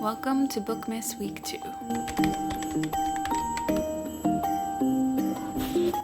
Welcome to Bookmas Week 2.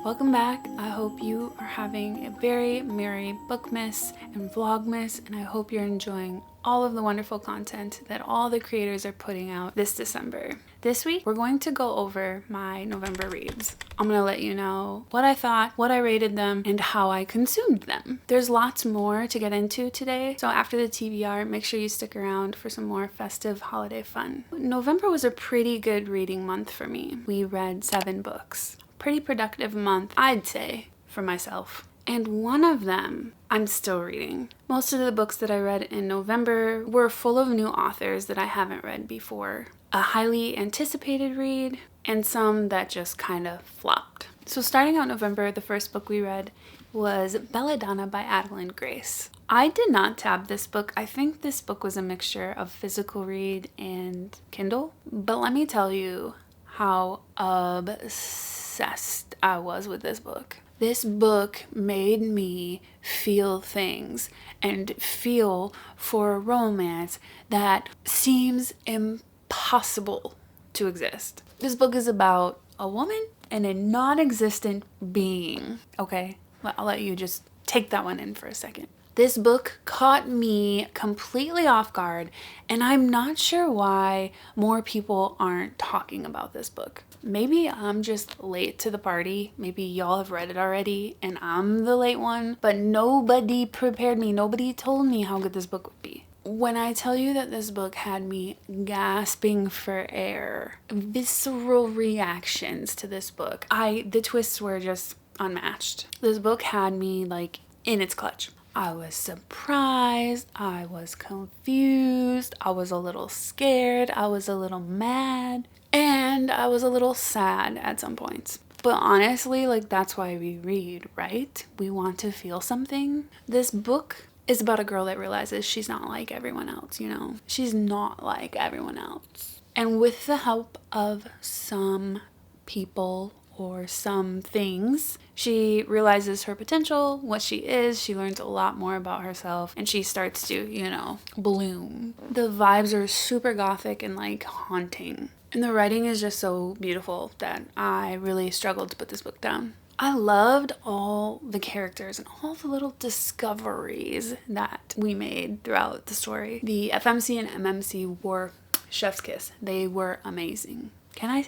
Welcome back. I hope you are having a very merry Bookmas and Vlogmas, and I hope you're enjoying all of the wonderful content that all the creators are putting out this December. This week, we're going to go over my November reads. I'm going to let you know what I thought, what I rated them, and how I consumed them. There's lots more to get into today, so after the TBR, make sure you stick around for some more festive holiday fun. November was a pretty good reading month for me. We read 7 books. Pretty productive month, I'd say, for myself. And one of them I'm still reading. Most of the books that I read in November were full of new authors that I haven't read before. A highly anticipated read, and some that just kind of flopped. So starting out November, the first book we read was Belladonna by Adeline Grace. I did not tab this book. I think this book was a mixture of physical read and Kindle. But let me tell you how obsessed I was with this book. This book made me feel things and feel for a romance that seems impossible to exist. This book is about a woman and a non-existent being. Okay, I'll let you just take that one in for a second. This book caught me completely off guard, and I'm not sure why more people aren't talking about this book. Maybe I'm just late to the party. Maybe y'all have read it already and I'm the late one, but nobody prepared me. Nobody told me how good this book would be. When I tell you that this book had me gasping for air, visceral reactions to this book, the twists were just unmatched. This book had me like in its clutch. I was surprised, I was confused, I was a little scared, I was a little mad, and I was a little sad at some points. But honestly, that's why we read, right? We want to feel something. This book is about a girl that realizes she's not like everyone else, you know? She's not like everyone else. And with the help of some people or some things, she realizes her potential, what she is, she learns a lot more about herself, and she starts to, bloom. The vibes are super gothic and haunting. And the writing is just so beautiful that I really struggled to put this book down. I loved all the characters and all the little discoveries that we made throughout the story. The FMC and MMC were chef's kiss. They were amazing. Can I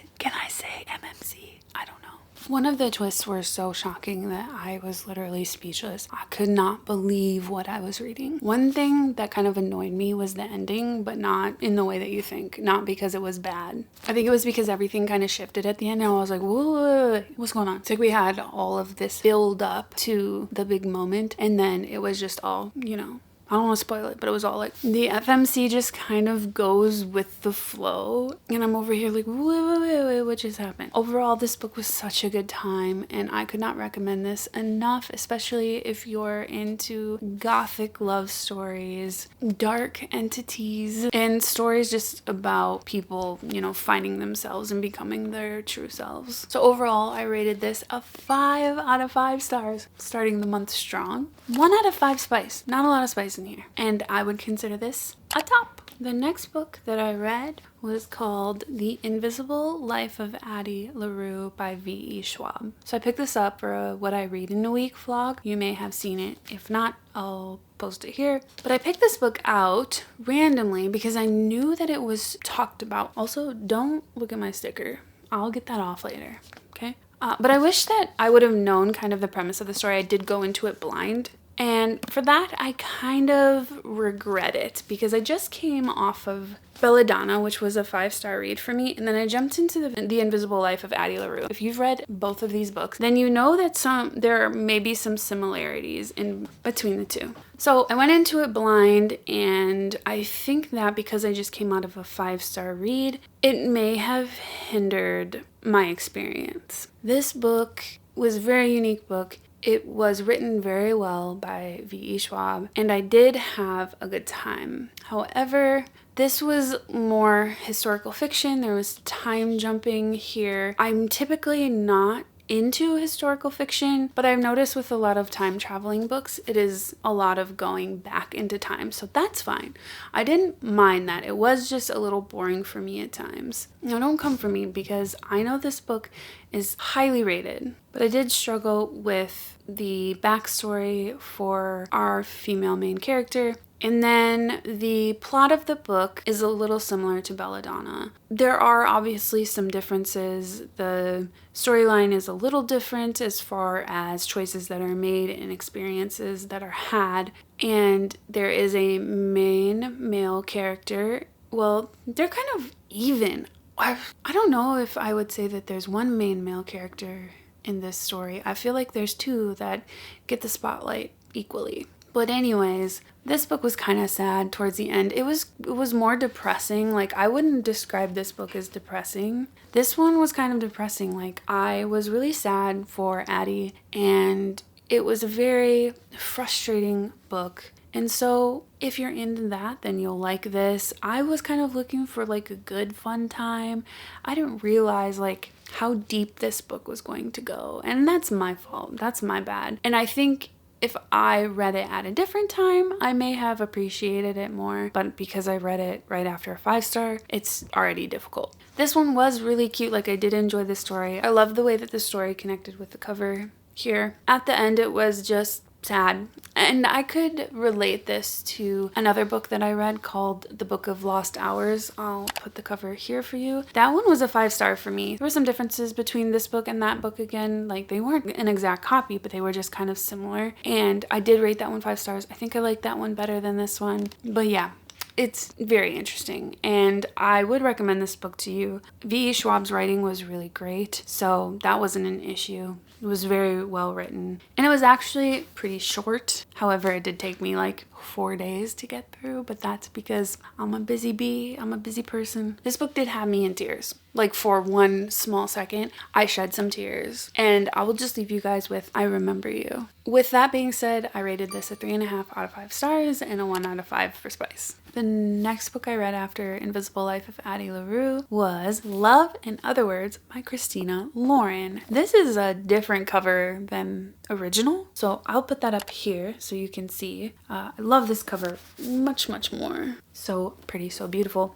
say MMC? I don't know. One of the twists were so shocking that I was literally speechless. I could not believe what I was reading. One thing that kind of annoyed me was the ending, but not in the way that you think. Not because it was bad. I think it was because everything kind of shifted at the end, and I was like, whoa, what's going on? It's like we had all of this build up to the big moment, and then it was just all, I don't want to spoil it, but it was all the FMC just kind of goes with the flow. And I'm over here wait, what just happened? Overall, this book was such a good time, and I could not recommend this enough, especially if you're into gothic love stories, dark entities, and stories just about people, finding themselves and becoming their true selves. So overall, I rated this a 5 out of 5 stars, starting the month strong. 1 out of 5 spice. Not a lot of spice in here. And I would consider this a top. The next book that I read was called The Invisible Life of Addie LaRue by V.E. Schwab. So I picked this up for a What I Read in a Week vlog. You may have seen it. If not, I'll post it here. But I picked this book out randomly because I knew that it was talked about. Also, don't look at my sticker. I'll get that off later, okay? But I wish that I would have known kind of the premise of the story. I did go into it blind. And for that, I kind of regret it because I just came off of Belladonna, which was a 5-star read for me, and then I jumped into the Invisible Life of Addie LaRue. If you've read both of these books, then you know that there may be some similarities in between the two. So I went into it blind, and I think that because I just came out of a 5-star read, it may have hindered my experience. This book was a very unique book. It was written very well by V.E. Schwab, and I did have a good time. However, this was more historical fiction. There was time jumping here. I'm typically not into historical fiction, but I've noticed with a lot of time traveling books, it is a lot of going back into time. So that's fine. I didn't mind that. It was just a little boring for me at times. Now, don't come for me because I know this book is highly rated, but I did struggle with the backstory for our female main character. And then the plot of the book is a little similar to Belladonna. There are obviously some differences. The storyline is a little different as far as choices that are made and experiences that are had. And there is a main male character. Well, they're kind of even. I don't know if I would say that there's one main male character in this story. I feel like there's two that get the spotlight equally. But anyways, this book was kind of sad towards the end. It was more depressing. Like, I wouldn't describe this book as depressing. This one was kind of depressing. Like, I was really sad for Addie, and it was a very frustrating book. And so if you're into that, then you'll like this. I was kind of looking for like a good fun time. I didn't realize like how deep this book was going to go. And that's my fault. That's my bad. And I think if I read it at a different time, I may have appreciated it more, but because I read it right after a 5-star, it's already difficult. This one was really cute. Like, I did enjoy the story. I love the way that the story connected with the cover here. At the end, it was just sad. And I could relate this to another book that I read called The Book of Lost Hours. I'll put the cover here for you. That one was a 5-star for me. There were some differences between this book and that book again. Like, they weren't an exact copy, but they were just kind of similar. And I did rate that one 5 stars. I think I like that one better than this one. But yeah, it's very interesting, and I would recommend this book to you. V.E. Schwab's writing was really great, so that wasn't an issue. It was very well written, and it was actually pretty short. However, it did take me like 4 days to get through, but that's because I'm a busy bee. I'm a busy person. This book did have me in tears. Like, for one small second, I shed some tears, and I will just leave you guys with I Remember You. With that being said, I rated this a 3.5 out of 5 stars and a 1 out of 5 for spice. The next book I read after Invisible Life of Addie LaRue was Love in Other Words by Christina Lauren. This is a different cover than original, so I'll put that up here so you can see. I love this cover much more. So pretty, so beautiful.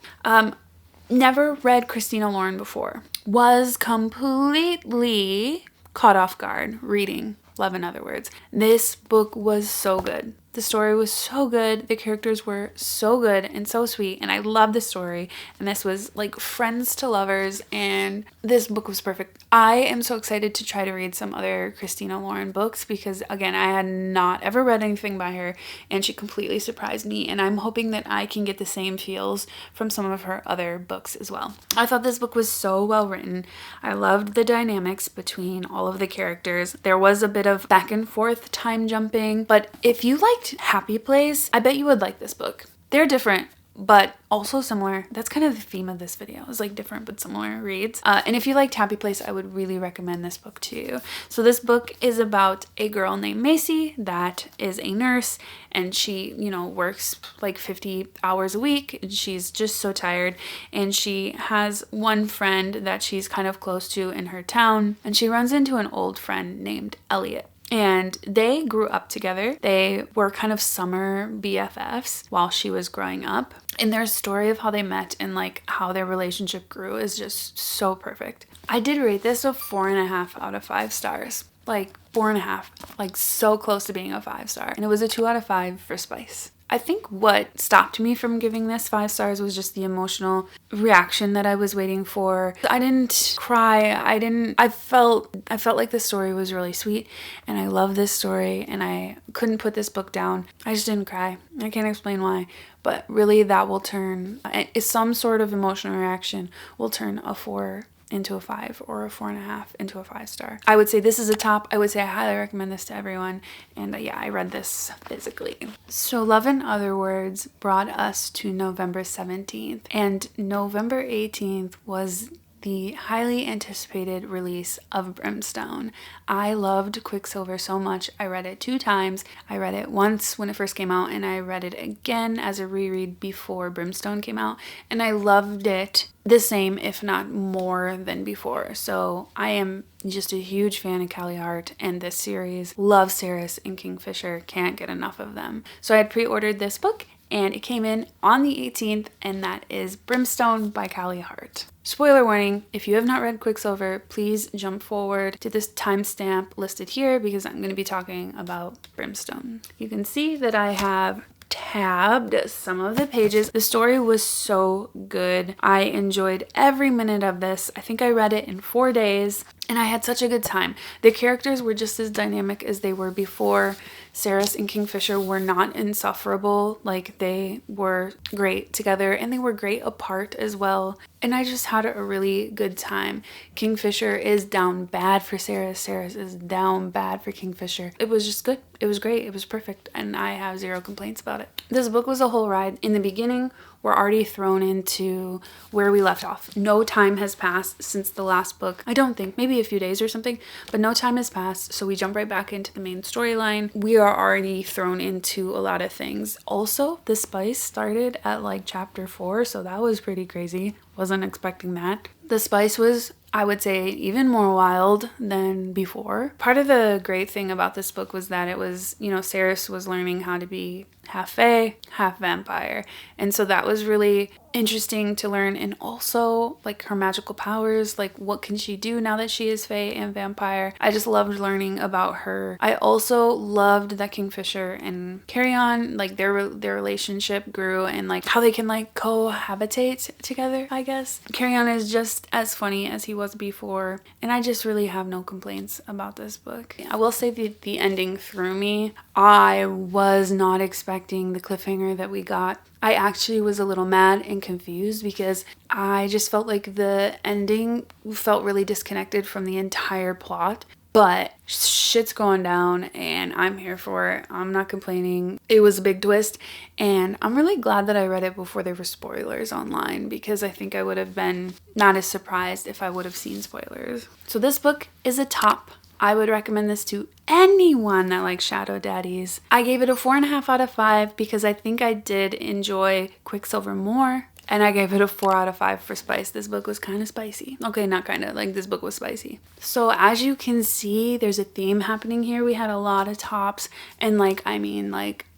Never read Christina Lauren before. Was completely caught off guard reading Love in Other Words. This book was so good. The story was so good. The characters were so good and so sweet. And I love the story. And this was like friends to lovers. And this book was perfect. I am so excited to try to read some other Christina Lauren books because, again, I had not ever read anything by her. And she completely surprised me. And I'm hoping that I can get the same feels from some of her other books as well. I thought this book was so well written. I loved the dynamics between all of the characters. There was a bit of back and forth time jumping. But if you liked Happy Place, I bet you would like this book. They're different, but also similar. That's kind of the theme of this video, is like different but similar reads. And if you liked Happy Place, I would really recommend this book to you. So this book is about a girl named Macy that is a nurse, and she, works like 50 hours a week. And she's just so tired, and she has one friend that she's kind of close to in her town, and she runs into an old friend named Elliot. And they grew up together. They were kind of summer BFFs while she was growing up. And their story of how they met and like how their relationship grew is just so perfect. I did rate this a 4.5 out of 5 stars. Like 4.5, like so close to being a 5-star. And it was a 2 out of 5 for spice. I think what stopped me from giving this 5 stars was just the emotional reaction that I was waiting for. I didn't cry. I felt like the story was really sweet, and I love this story, and I couldn't put this book down. I just didn't cry. I can't explain why, but really that will turn, some sort of emotional reaction will turn a 4 into a 5 or a 4.5 into a 5-star. I would say this is a top. I would say I highly recommend this to everyone. And yeah, I read this physically. So Love in Other Words brought us to November 17th, and November 18th was the highly anticipated release of Brimstone. I loved Quicksilver so much. I read it 2 times. I read it once when it first came out, and I read it again as a reread before Brimstone came out, and I loved it the same, if not more than before. So I am just a huge fan of Callie Hart and this series. Love Saris and Kingfisher. Can't get enough of them. So I had pre-ordered this book, and it came in on the 18th, and that is Brimstone by Callie Hart. Spoiler warning, if you have not read Quicksilver, please jump forward to this timestamp listed here because I'm going to be talking about Brimstone. You can see that I have tabbed some of the pages. The story was so good. I enjoyed every minute of this. I think I read it in 4 days, and I had such a good time. The characters were just as dynamic as they were before. Saris and Kingfisher were not insufferable. Like, they were great together, and they were great apart as well. And I just had a really good time. Kingfisher is down bad for Saris. Saris is down bad for Kingfisher. It was just good. It was great. It was perfect. And I have 0 complaints about it. This book was a whole ride. In the beginning, we're already thrown into where we left off. No time has passed since the last book. I don't think, maybe a few days or something, but no time has passed. So we jump right back into the main storyline. We are already thrown into a lot of things. Also, the spice started at like chapter 4, so that was pretty crazy. Wasn't expecting that. The spice was, I would say, even more wild than before. Part of the great thing about this book was that it was, Saris was learning how to be half fae, half vampire. And so that was really interesting to learn. And also, like, her magical powers, like, what can she do now that she is fae and vampire? I just loved learning about her. I also loved that Kingfisher and Carry-On, like, their relationship grew, and like how they can like cohabitate together, I guess. Carry-On is just as funny as he was before, and I just really have no complaints about this book. I will say the ending threw me. I was not expecting the cliffhanger that we got. I actually was a little mad and confused because I just felt like the ending felt really disconnected from the entire plot. But shit's going down, and I'm here for it. I'm not complaining. It was a big twist, and I'm really glad that I read it before there were spoilers online, because I think I would have been not as surprised if I would have seen spoilers. So this book is a top. I would recommend this to anyone that likes Shadow Daddies. I gave it a 4.5 out of 5 because I think I did enjoy Quicksilver more. And I gave it a 4 out of 5 for spice. This book was kind of spicy. Okay, not kind of, like, this book was spicy. So as you can see, there's a theme happening here. We had a lot of tops, and like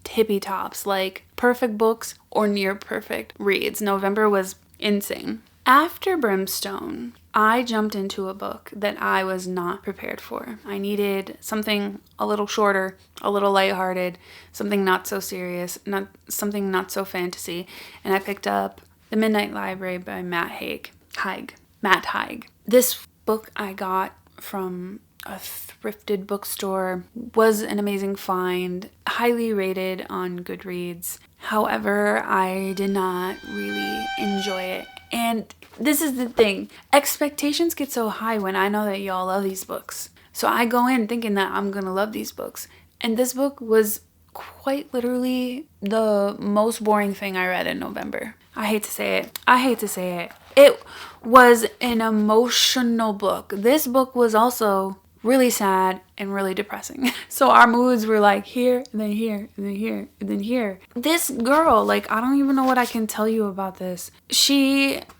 tippy tops, like perfect books or near perfect reads. November was insane. After Brimstone, I jumped into a book that I was not prepared for. I needed something a little shorter, a little lighthearted, something not so serious, something not so fantasy, and I picked up The Midnight Library by Matt Haig. This book I got from a thrifted bookstore, was an amazing find, highly rated on Goodreads. However, I did not really enjoy it. And this is the thing, expectations get so high when I know that y'all love these books. So I go in thinking that I'm gonna love these books. And this book was quite literally the most boring thing I read in November. I hate to say it. It was an emotional book. This book was also really sad and really depressing. So our moods were like here, and then here, and then here, and then here. This girl, like, I don't even know what I can tell you about this.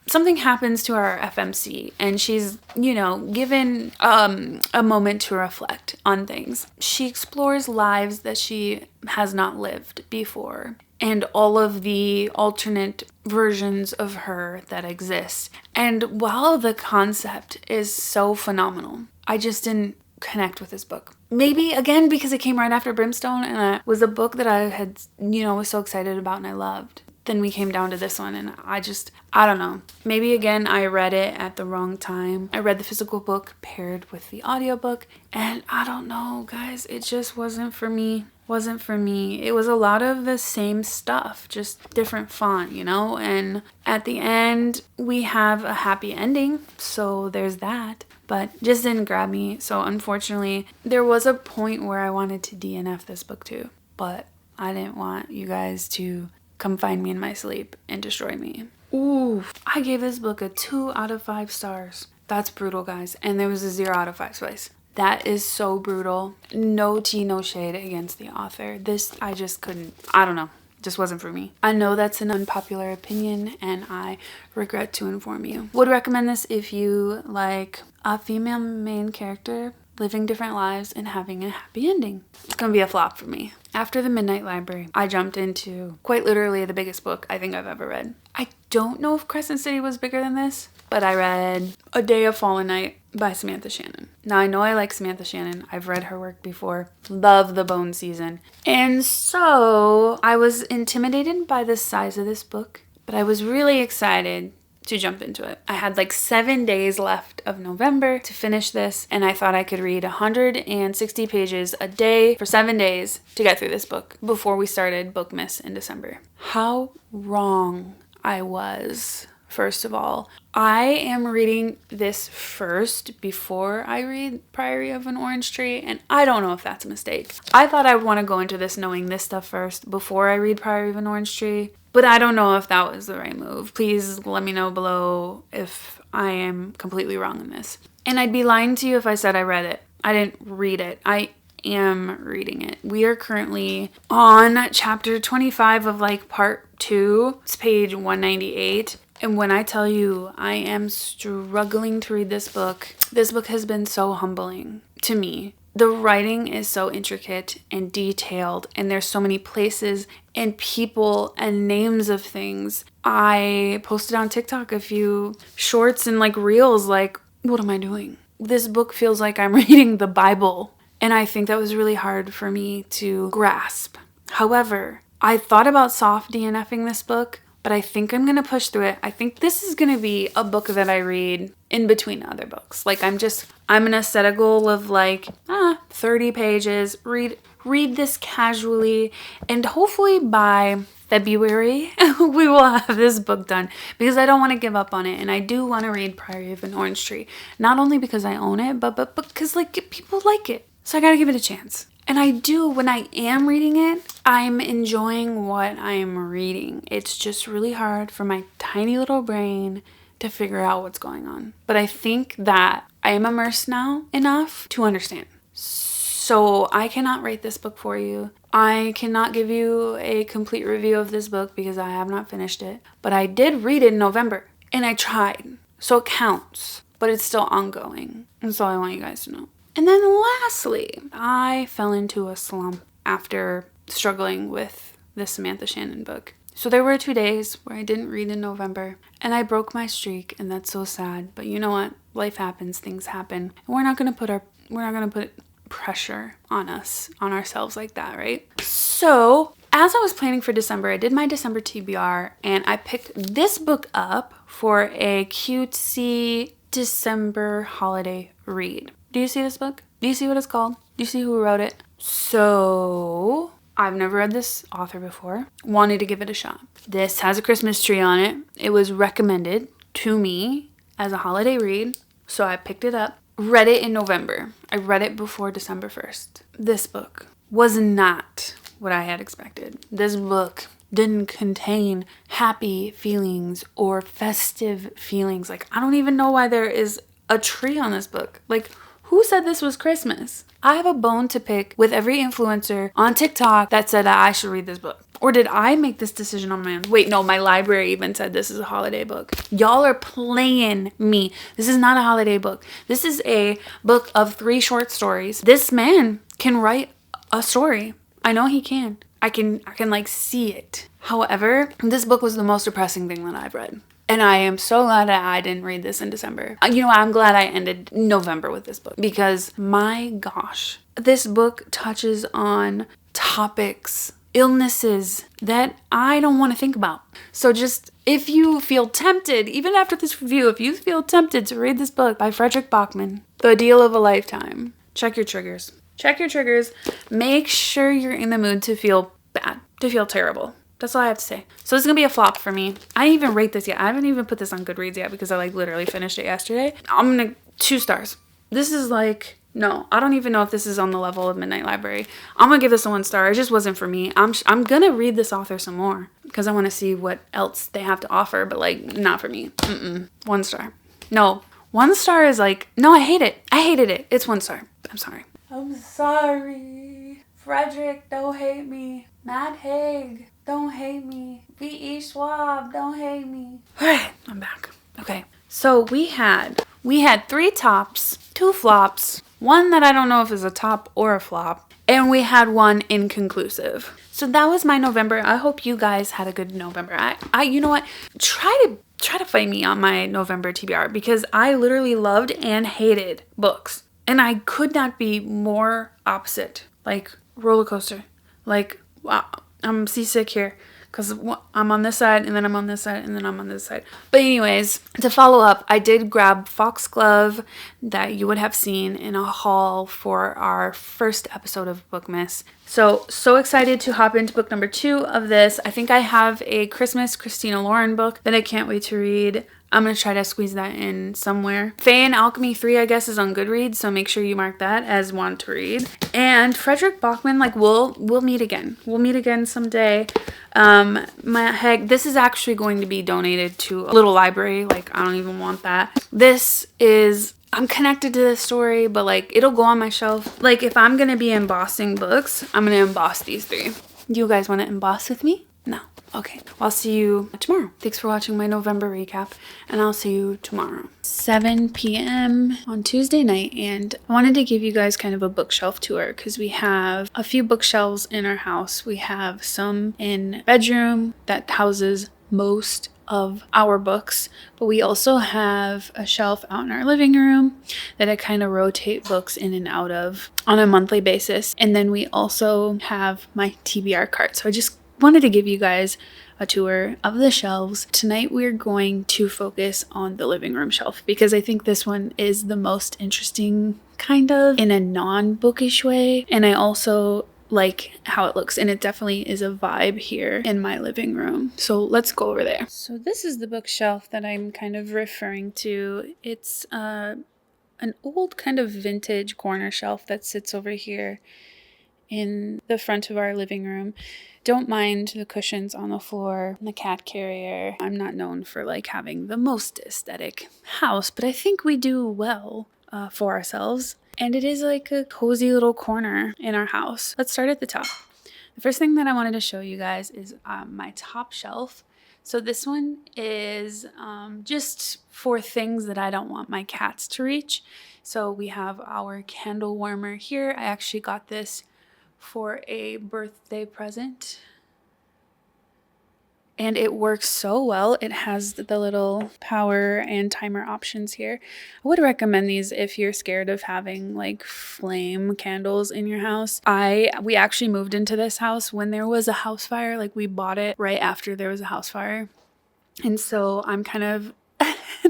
Something happens to our FMC, and she's, given a moment to reflect on things. She explores lives that she has not lived before, and all of the alternate versions of her that exist. And while the concept is so phenomenal, I just didn't connect with this book. Maybe, again, because it came right after Brimstone, and it was a book that I had, was so excited about and I loved. Then we came down to this one, and I don't know. Maybe, again, I read it at the wrong time. I read the physical book paired with the audiobook, and I don't know, guys. It just wasn't for me. It was a lot of the same stuff, just different font, and at the end we have a happy ending, so there's that, but just didn't grab me. So unfortunately, there was a point where I wanted to DNF this book too, but I didn't want you guys to come find me in my sleep and destroy me. Ooh, I gave this book a 2 out of 5 stars. That's brutal, guys. And there was a 0 out of 5 spice. That is so brutal. No tea, no shade against the author. This, I just couldn't, I don't know. Just wasn't for me. I know that's an unpopular opinion and I regret to inform you. Would recommend this if you like a female main character living different lives and having a happy ending. It's gonna be a flop for me. After The Midnight Library, I jumped into quite literally the biggest book I think I've ever read. I don't know if Crescent City was bigger than this, but I read A Day of Fallen Night by Samantha Shannon. Now I know I like Samantha Shannon. I've read her work before. Love the Bone season. And so I was intimidated by the size of this book, but I was really excited to jump into it. I had like 7 days left of November to finish this, and I thought I could read 160 pages a day for 7 days to get through this book before we started Bookmas in December. How wrong I was. First of all, I am reading this first before I read Priory of an Orange Tree, and I don't know if that's a mistake. I thought I would want to go into this knowing this stuff first before I read Priory of an Orange Tree, but I don't know if that was the right move. Please let me know below if I am completely wrong in this. And I'd be lying to you if I said I read it. I didn't read it. I am reading it. We are currently on chapter 25 of like part 2. It's page 198. And when I tell you I am struggling to read this book has been so humbling to me. The writing is so intricate and detailed, and there's so many places and people and names of things. I posted on TikTok a few shorts and like reels like, what am I doing? This book feels like I'm reading the Bible, and I think that was really hard for me to grasp. However, I thought about soft DNFing this book, but I think I'm going to push through it. I think this is going to be a book that I read in between other books. Like I'm going to set a goal of like 30 pages, read this casually, and hopefully by February we will have this book done, because I don't want to give up on it. And I do want to read Priory of an Orange Tree, not only because I own it, but because like people like it. So I got to give it a chance. And I do, when I am reading it, I'm enjoying what I'm reading. It's just really hard for my tiny little brain to figure out what's going on. But I think that I am immersed now enough to understand. So I cannot rate this book for you. I cannot give you a complete review of this book because I have not finished it. But I did read it in November, and I tried. So it counts, but it's still ongoing. And so I want you guys to know. And then lastly, I fell into a slump after struggling with the Samantha Shannon book. So there were 2 days where I didn't read in November, and I broke my streak, and that's so sad. But you know what? Life happens, things happen. And we're not gonna put pressure on ourselves like that, right? So as I was planning for December, I did my December TBR, and I picked this book up for a cutesy December holiday read. Do you see this book? Do you see what it's called? Do you see who wrote it? So I've never read this author before. Wanted to give it a shot. This has a Christmas tree on it. It was recommended to me as a holiday read, so I picked it up. Read it in November. I read it before December 1st. This book was not what I had expected. This book didn't contain happy feelings or festive feelings. Like, I don't even know why there is a tree on this book. Like, who said this was Christmas? I have a bone to pick with every influencer on TikTok that said that I should read this book. Or did I make this decision on my own? Wait, no, my library even said this is a holiday book. Y'all are playing me. This is not a holiday book. This is a book of 3 short stories. This man can write a story. I know he can. I can like see it. However, this book was the most depressing thing that I've read. And I am so glad that I didn't read this in December. You know, I'm glad I ended November with this book, because my gosh, this book touches on topics, illnesses that I don't want to think about. So just, if you feel tempted, even after this review, if you feel tempted to read this book by Frederick Bachman, The Deal of a Lifetime, check your triggers. Check your triggers. Make sure you're in the mood to feel bad, to feel terrible. That's all I have to say. So this is going to be a flop for me. I didn't even rate this yet. I haven't even put this on Goodreads yet because I like literally finished it yesterday. I'm going to 2 stars. This is like No, I don't even know if this is on the level of Midnight Library. I'm gonna give this a 1 star. It just wasn't for me. I'm gonna read this author some more because I want to see what else they have to offer, but like not for me. 1 star. No, 1 star is like, no, I hate it. I hated it. It's 1 star. I'm sorry. I'm sorry. Frederick, don't hate me. Matt Haig, don't hate me. V.E. Schwab, don't hate me. All right, I'm back. Okay, so we had 3 tops, 2 flops, 1 that I don't know if is a top or a flop, and we had 1 inconclusive. So that was my November. I hope you guys had a good November. I you know what? Try to fight me on my November TBR because I literally loved and hated books. And I could not be more opposite. Like roller coaster. Like, wow, I'm seasick here because I'm on this side and then I'm on this side and then I'm on this side. But anyways, to follow up, I did grab Foxglove that you would have seen in a haul for our first episode of Bookmas. So excited to hop into book number 2 of this. I think I have a Christmas Christina Lauren book that I can't wait to read. I'm going to try to squeeze that in somewhere. Fae and Alchemy 3, I guess, is on Goodreads, so make sure you mark that as one to read. And Frederick Bachman, like, we'll meet again. We'll meet again someday. This is actually going to be donated to a little library. Like, I don't even want that. I'm connected to this story, but, like, it'll go on my shelf. Like, if I'm going to be embossing books, I'm going to emboss these 3. Do you guys want to emboss with me? No. Okay, well, I'll see you tomorrow. Thanks for watching my November recap, and I'll see you tomorrow. 7 p.m. on Tuesday night, and I wanted to give you guys kind of a bookshelf tour because we have a few bookshelves in our house. We have some in bedroom that houses most of our books, but we also have a shelf out in our living room that I kind of rotate books in and out of on a monthly basis. And then we also have my TBR cart. So I just wanted to give you guys a tour of the shelves. Tonight we're going to focus on the living room shelf because I think this one is the most interesting, kind of in a non-bookish way, and I also like how it looks, and it definitely is a vibe here in my living room. So let's go over there. So this is the bookshelf that I'm kind of referring to. It's an old kind of vintage corner shelf that sits over here in the front of our living room. Don't mind the cushions on the floor, the cat carrier. I'm not known for like having the most aesthetic house, but I think we do well for ourselves. And it is like a cozy little corner in our house. Let's start at the top. The first thing that I wanted to show you guys is my top shelf. So this one is just for things that I don't want my cats to reach. So we have our candle warmer here. I actually got this for a birthday present, and it works so well. It has the little power and timer options here. I would recommend these if you're scared of having like flame candles in your house. We actually moved into this house when there was a house fire. Like, we bought it right after there was a house fire, and so I'm kind of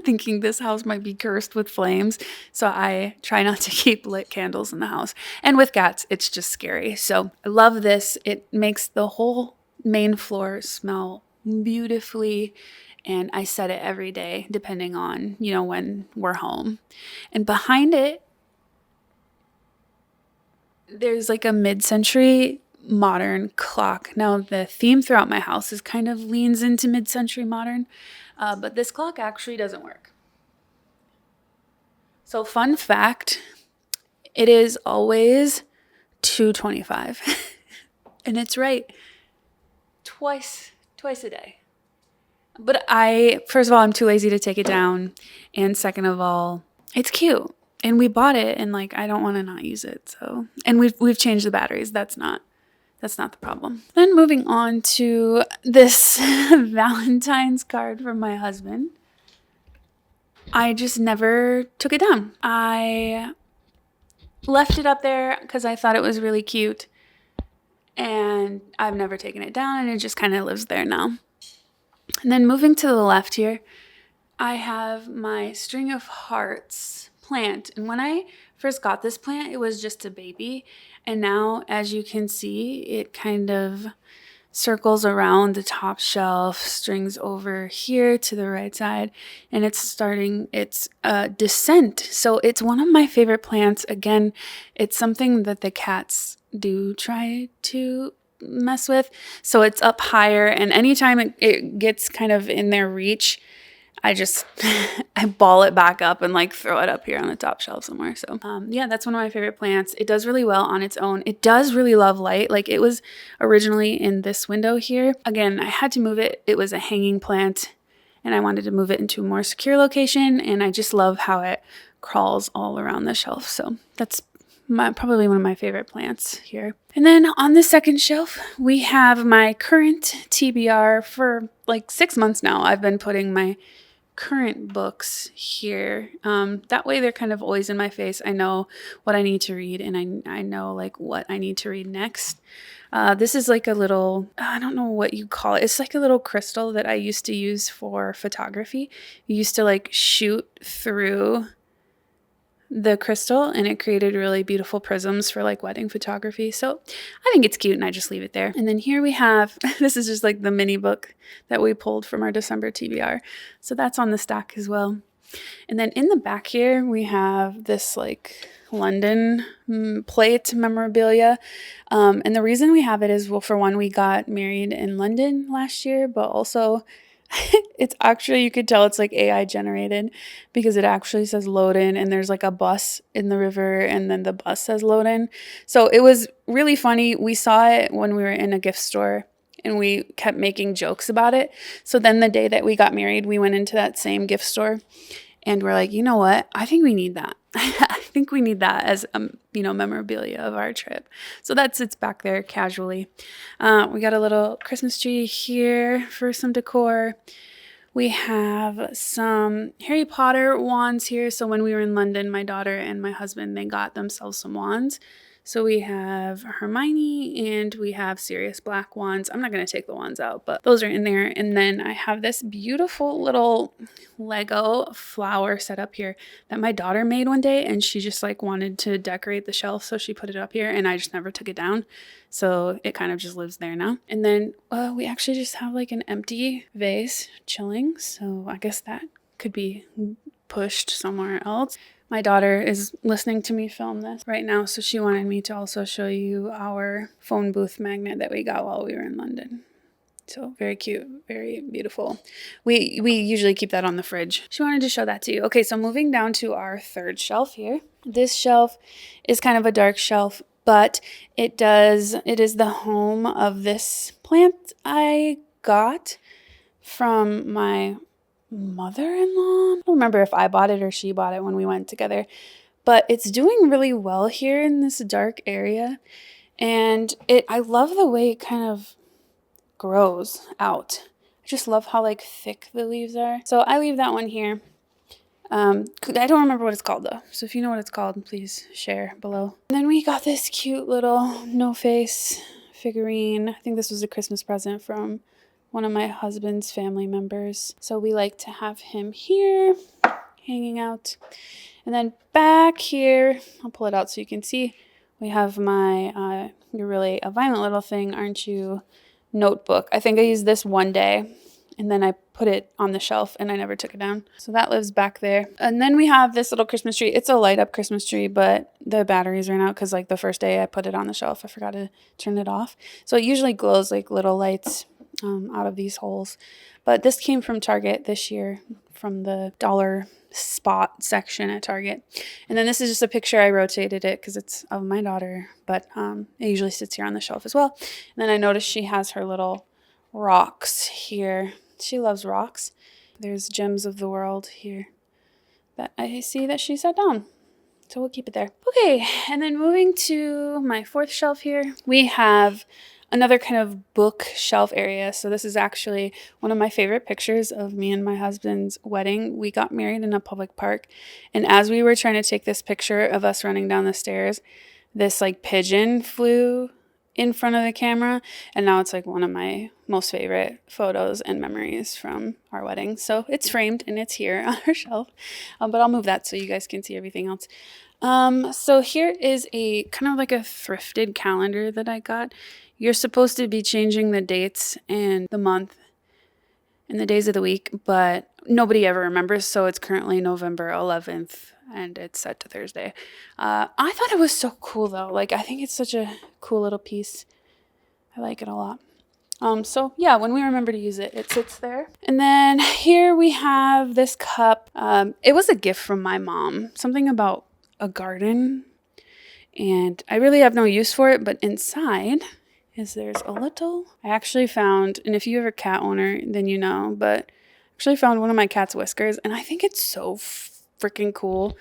thinking this house might be cursed with flames. So I try not to keep lit candles in the house. And with cats, it's just scary. So I love this. It makes the whole main floor smell beautifully. And I set it every day, depending on, when we're home. And behind it, there's like a mid-century modern clock. Now, the theme throughout my house is kind of leans into mid-century modern. But this clock actually doesn't work. So fun fact, it is always 2:25. And it's right. Twice a day. But first of all, I'm too lazy to take it down. And second of all, it's cute. And we bought it, and like, I don't want to not use it. So, and we've changed the batteries. That's not the problem. Then moving on to this Valentine's card from my husband. I just never took it down. I left it up there because I thought it was really cute. And I've never taken it down, and it just kind of lives there now. And then moving to the left here, I have my String of Hearts plant. And when I first got this plant, it was just a baby. And now, as you can see, it kind of circles around the top shelf, strings over here to the right side, and it's starting its descent. So it's one of my favorite plants. Again, it's something that the cats do try to mess with. So it's up higher, and anytime it gets kind of in their reach, I just, I ball it back up and like throw it up here on the top shelf somewhere. So yeah, that's one of my favorite plants. It does really well on its own. It does really love light. Like it was originally in this window here. Again, I had to move it. It was a hanging plant and I wanted to move it into a more secure location. And I just love how it crawls all around the shelf. So that's probably one of my favorite plants here. And then on the second shelf, we have my current TBR. For like 6 months now, I've been putting my current books here. That way they're kind of always in my face. I know what I need to read, and I know like what I need to read next. This is like a little, I don't know what you call it. It's like a little crystal that I used to use for photography. You used to like shoot through the crystal and it created really beautiful prisms for like wedding photography. So I think it's cute and I just leave it there. And then here we have, this is just like the mini book that we pulled from our December TBR. So that's on the stack as well. And then in the back here, we have this like London plate memorabilia. And the reason we have it is, well, for one, we got married in London last year, but also it's actually, you could tell it's like AI generated because it actually says Loden and there's like a bus in the river and then the bus says Loden. So it was really funny. We saw it when we were in a gift store and we kept making jokes about it. So then the day that we got married, we went into that same gift store and we're like, you know what? I think we need that. I think we need that as memorabilia of our trip. So it's back there casually. We got a little Christmas tree here for some decor. We have some Harry Potter wands here. So when we were in London, my daughter and my husband, they got themselves some wands. So we have Hermione and we have Sirius black wands. I'm not going to take the wands out, but those are in there. And then I have this beautiful little Lego flower set up here that my daughter made one day, and she just like wanted to decorate the shelf, so she put it up here and I just never took it down. So it kind of just lives there now. And then we actually just have like an empty vase chilling. So I guess that could be pushed somewhere else. My daughter is listening to me film this right now, so she wanted me to also show you our phone booth magnet that we got while we were in London. So very cute, very beautiful. We usually keep that on the fridge. She wanted to show that to you. Okay, so moving down to our third shelf here. This shelf is kind of a dark shelf, but it is the home of this plant I got from my mother-in-law. I don't remember if I bought it or she bought it when we went together, but it's doing really well here in this dark area. And I love the way it kind of grows out. I just love how like thick the leaves are. So I leave that one here. I don't remember what it's called though. So if you know what it's called, please share below. And then we got this cute little no face figurine. I think this was a Christmas present from one of my husband's family members. So we like to have him here hanging out. And then back here, I'll pull it out so you can see, we have my You're Really a Violent Little Thing, Aren't You notebook. I think I used this one day and then I put it on the shelf and I never took it down. So that lives back there. And then we have this little Christmas tree. It's a light up Christmas tree, but the batteries ran out because like the first day I put it on the shelf, I forgot to turn it off. So it usually glows like little lights out of these holes. But this came from Target this year, from the dollar spot section at Target. And then this is just a picture. I rotated it because it's of my daughter, but it usually sits here on the shelf as well. And then I noticed she has her little rocks here. She loves rocks. There's Gems of the World here that I see that she set down. So we'll keep it there. Okay, and then moving to my fourth shelf here, we have another kind of bookshelf area. So this is actually one of my favorite pictures of me and my husband's wedding. We got married in a public park. And as we were trying to take this picture of us running down the stairs, this like pigeon flew in front of the camera. And now it's like one of my most favorite photos and memories from our wedding. So it's framed and it's here on our shelf. But I'll move that so you guys can see everything else. So here is a kind of like a thrifted calendar that I got. you're supposed to be changing the dates and the month and the days of the week, but nobody ever remembers. So it's currently November 11th and it's set to Thursday. I thought it was so cool though. Like, I think it's such a cool little piece. I like it a lot. So yeah, when we remember to use it, it sits there. And then here we have this cup. It was a gift from my mom, something about a garden. And I really have no use for it, but inside there's a little, I actually found, and if you're a cat owner, then you know, but I actually found one of my cat's whiskers, and I think it's so freaking cool,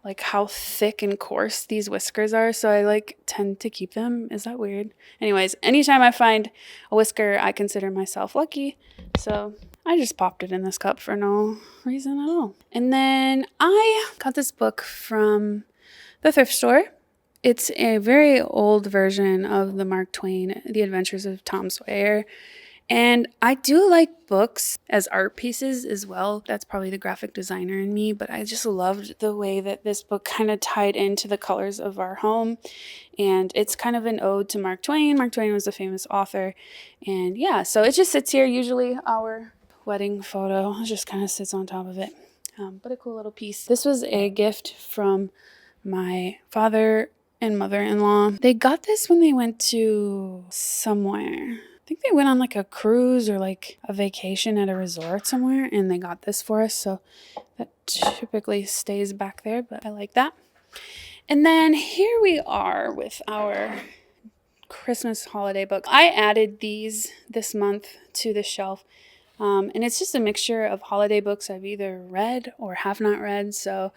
like how thick and coarse these whiskers are. So I like tend to keep them. Is that weird? Anyways, anytime I find a whisker, I consider myself lucky. So I just popped it in this cup for no reason at all. And then I got this book from the thrift store. It's a very old version of the Mark Twain, The Adventures of Tom Sawyer. And I do like books as art pieces as well. That's probably the graphic designer in me, but I just loved the way that this book kind of tied into the colors of our home. And it's kind of an ode to Mark Twain. Mark Twain was a famous author. And yeah, so it just sits here. Usually our wedding photo just kind of sits on top of it. But a cool little piece. This was a gift from my father and mother-in-law. They got this when they went to somewhere. I think they went on like a cruise or like a vacation at a resort somewhere, and they got this for us. So that typically stays back there, but I like that. And then here we are with our Christmas holiday book. I added these this month to the shelf. And it's just a mixture of holiday books I've either read or have not read. So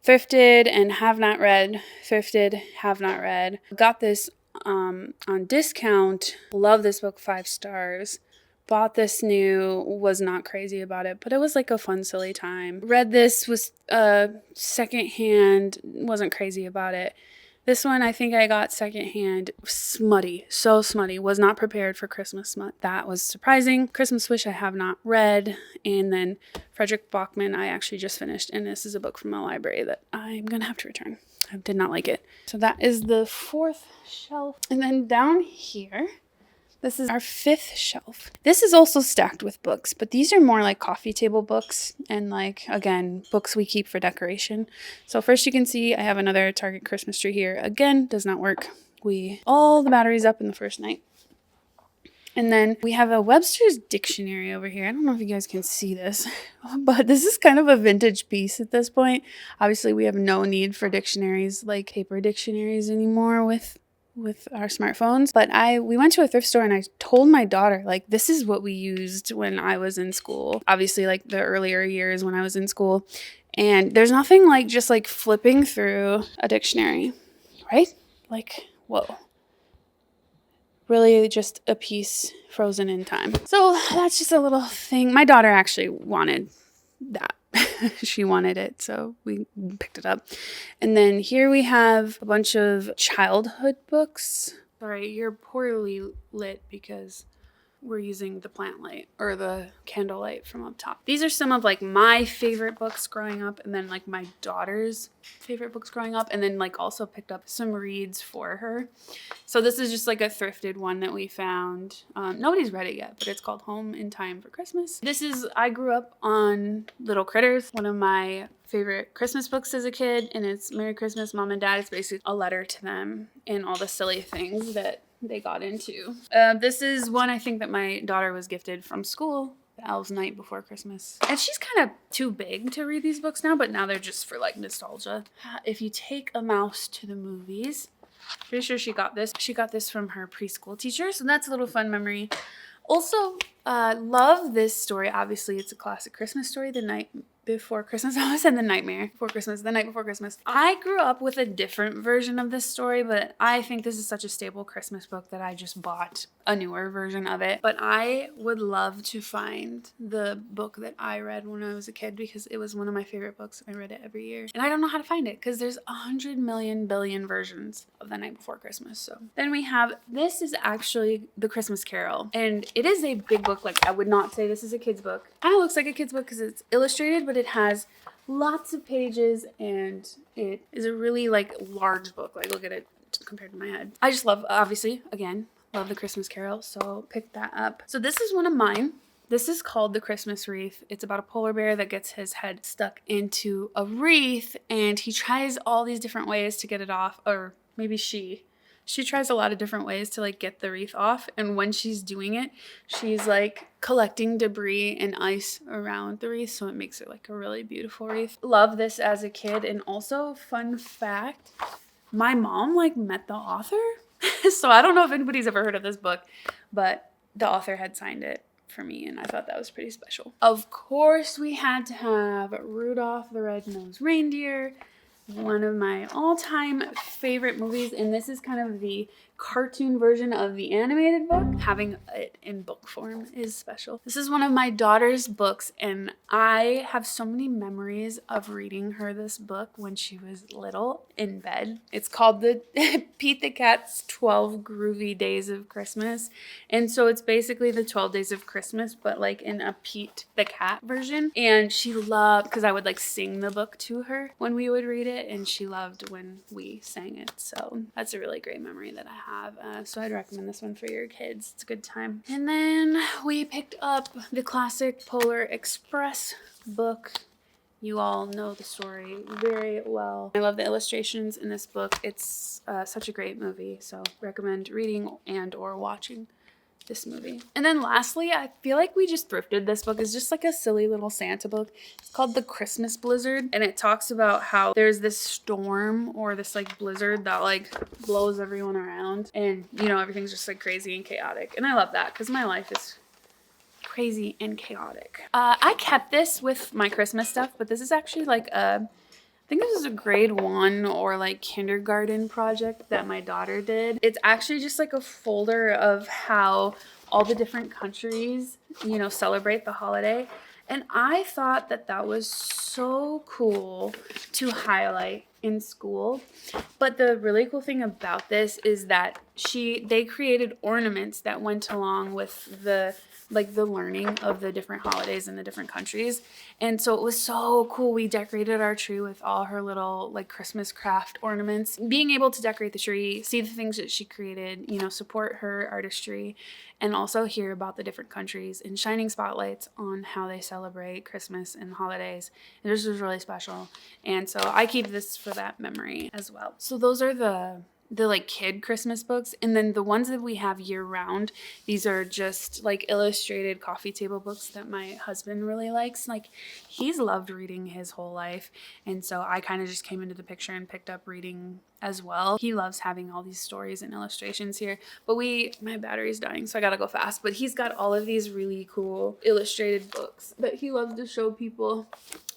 thrifted and have not read, thrifted, have not read. Got this on discount. Love this book, 5 stars. Bought this new, was not crazy about it, but it was like a fun, silly time. Read this, was secondhand, wasn't crazy about it. This one I think I got secondhand, smutty, so smutty. Was not prepared for Christmas smut. That was surprising. Christmas Wish I have not read. And then Frederick Bachman I actually just finished. And this is a book from a library that I'm going to have to return. I did not like it. So that is the 4th shelf. And then down here, this is our 5th shelf. This is also stacked with books, but these are more like coffee table books and like, again, books we keep for decoration. So first you can see I have another Target Christmas tree here. Again, does not work. All the batteries up in the first night. And then we have a Webster's Dictionary over here. I don't know if you guys can see this, but this is kind of a vintage piece at this point. Obviously, we have no need for dictionaries like paper dictionaries anymore with our smartphones. But we went to a thrift store and I told my daughter, like, this is what we used when I was in school. Obviously, like the earlier years when I was in school. And there's nothing like just like flipping through a dictionary, right? Like, whoa. Really just a piece frozen in time. So that's just a little thing. My daughter actually wanted that. She wanted it, so we picked it up. And then here we have a bunch of childhood books. Sorry, you're poorly lit because we're using the plant light or the candle light from up top. These are some of like my favorite books growing up, and then like my daughter's favorite books growing up, and then like also picked up some reads for her. So this is just like a thrifted one that we found. Nobody's read it yet, but it's called Home in Time for Christmas. I grew up on Little Critters, one of my favorite Christmas books as a kid, and it's Merry Christmas, Mom and Dad. It's basically a letter to them and all the silly things that they got into. This is one I think that my daughter was gifted from school, The Elves Night Before Christmas. And she's kind of too big to read these books now, but now they're just for like nostalgia. If you take a mouse to the movies, pretty sure she got this. She got this from her preschool teacher, so that's a little fun memory. Also, love this story. Obviously, it's a classic Christmas story, The Night Before Christmas. I always said The Nightmare Before Christmas, The Night Before Christmas. I grew up with a different version of this story, but I think this is such a staple Christmas book that I just bought a newer version of it. But I would love to find the book that I read when I was a kid because it was one of my favorite books. I read it every year. And I don't know how to find it because there's 100 million billion versions of The Night Before Christmas. So then we have, this is actually The Christmas Carol. And it is a big book. Like, I would not say this is a kid's book. Kind of looks like a kid's book because it's illustrated, but it has lots of pages and it is a really like large book. Like, look at it compared to my head. I just love, obviously, again, Love the Christmas Carol, so pick that up. So this is one of mine. This is called The Christmas Wreath. It's about a polar bear that gets his head stuck into a wreath, and he tries all these different ways to get it off, or maybe she tries a lot of different ways to like get the wreath off. And when she's doing it, she's like collecting debris and ice around the wreath, so it makes it like a really beautiful wreath. Love this as a kid. And also, fun fact, my mom like met the author. So I don't know if anybody's ever heard of this book, but the author had signed it for me, and I thought that was pretty special. Of course, we had to have Rudolph the Red-Nosed Reindeer, one of my all-time favorite movies, and this is kind of the cartoon version of the animated book. Having it in book form is special. This is one of my daughter's books, and I have so many memories of reading her this book when she was little in bed. It's called the Pete the Cat's 12 Groovy Days of Christmas, and so it's basically the 12 Days of Christmas, but like in a Pete the Cat version. And she loved, because I would like sing the book to her when we would read it, and she loved when we sang it. So that's a really great memory that I have. So I'd recommend this one for your kids. It's a good time. And then we picked up the classic Polar Express book. You all know the story very well. I love the illustrations in this book. It's such a great movie, so recommend reading and or watching this movie. And then lastly, I feel like we just thrifted this book. It's just like a silly little Santa book. It's called The Christmas Blizzard, and it talks about how there's this storm or this like blizzard that like blows everyone around, and you know, everything's just like crazy and chaotic. And I love that because my life is crazy and chaotic. I kept this with my Christmas stuff, but this is actually like I think this is a grade 1 or like kindergarten project that my daughter did. It's actually just like a folder of how all the different countries, you know, celebrate the holiday. And I thought that that was so cool to highlight in school. But the really cool thing about this is that they created ornaments that went along with the learning of the different holidays in the different countries. And so it was so cool. We decorated our tree with all her little like Christmas craft ornaments. Being able to decorate the tree, see the things that she created, you know, support her artistry, and also hear about the different countries and shining spotlights on how they celebrate Christmas and holidays. And this was really special. And so I keep this for that memory as well. So those are the like kid Christmas books. And then the ones that we have year round, these are just like illustrated coffee table books that my husband really likes. Like he's loved reading his whole life. And so I kind of just came into the picture and picked up reading as well. He loves having all these stories and illustrations here, but my battery's dying, so I gotta go fast. But he's got all of these really cool illustrated books that he loves to show people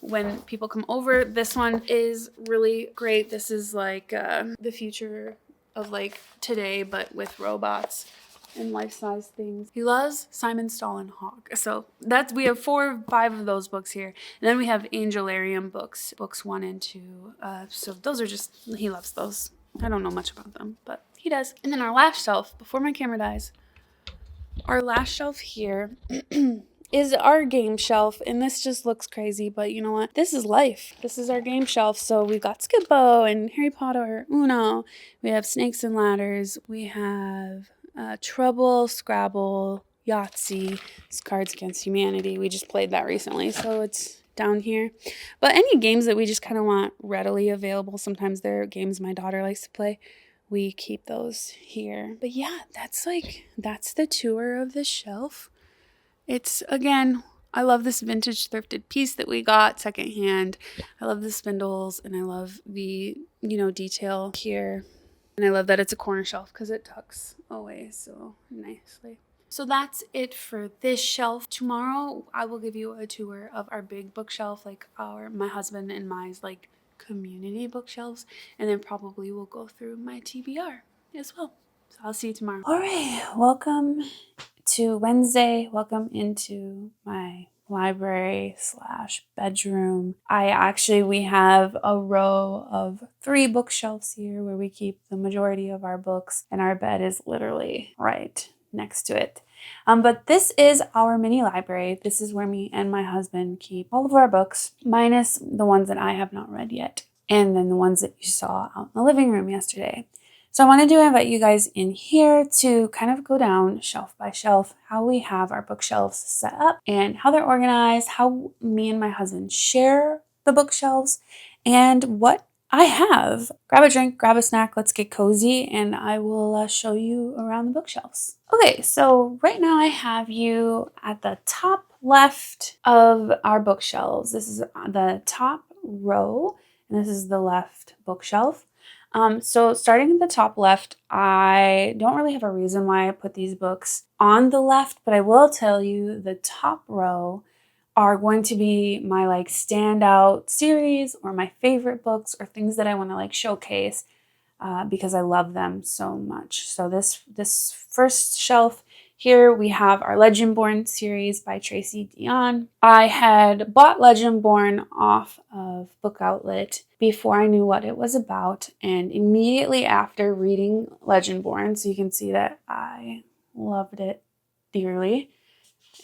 when people come over. This one is really great. This is like the future of like today, but with robots and life-size things. He loves Simon Stollenhog. So we have 4 or 5 of those books here. And then we have Angelarium books 1 and 2. So those are just, he loves those. I don't know much about them, but he does. And then our last shelf, before my camera dies, our last shelf here is our game shelf. And this just looks crazy, but you know what? This is life. This is our game shelf. So we've got Skippo and Harry Potter, Uno. We have Snakes and Ladders. We have Trouble, Scrabble, Yahtzee, it's Cards Against Humanity. We just played that recently, so it's down here. But any games that we just kind of want readily available, sometimes they're games my daughter likes to play, we keep those here. But yeah, that's the tour of the shelf. It's, again, I love this vintage thrifted piece that we got secondhand. I love the spindles, and I love the, you know, detail here. And I love that it's a corner shelf because it tucks away so nicely. So that's it for this shelf. Tomorrow, I will give you a tour of our big bookshelf, like my husband and mine's like community bookshelves. And then probably we'll go through my TBR as well. So I'll see you tomorrow. All right, welcome to Wednesday. Welcome into my library / bedroom. We have a row of 3 bookshelves here where we keep the majority of our books, and our bed is literally right next to it. But this is our mini library. This is where me and my husband keep all of our books, minus the ones that I have not read yet, and then the ones that you saw out in the living room yesterday. So I wanted to invite you guys in here to kind of go down shelf by shelf how we have our bookshelves set up and how they're organized, how me and my husband share the bookshelves, and what I have. Grab a drink, grab a snack, let's get cozy, and I will show you around the bookshelves. Okay, so right now I have you at the top left of our bookshelves. This is the top row, and this is the left bookshelf. So starting at the top left, I don't really have a reason why I put these books on the left, but I will tell you the top row are going to be my like standout series or my favorite books or things that I want to like showcase because I love them so much. So this first shelf here we have our Legendborn series by Tracy Dion. I had bought Legendborn off of Book Outlet before I knew what it was about, and immediately after reading Legendborn, so you can see that I loved it dearly.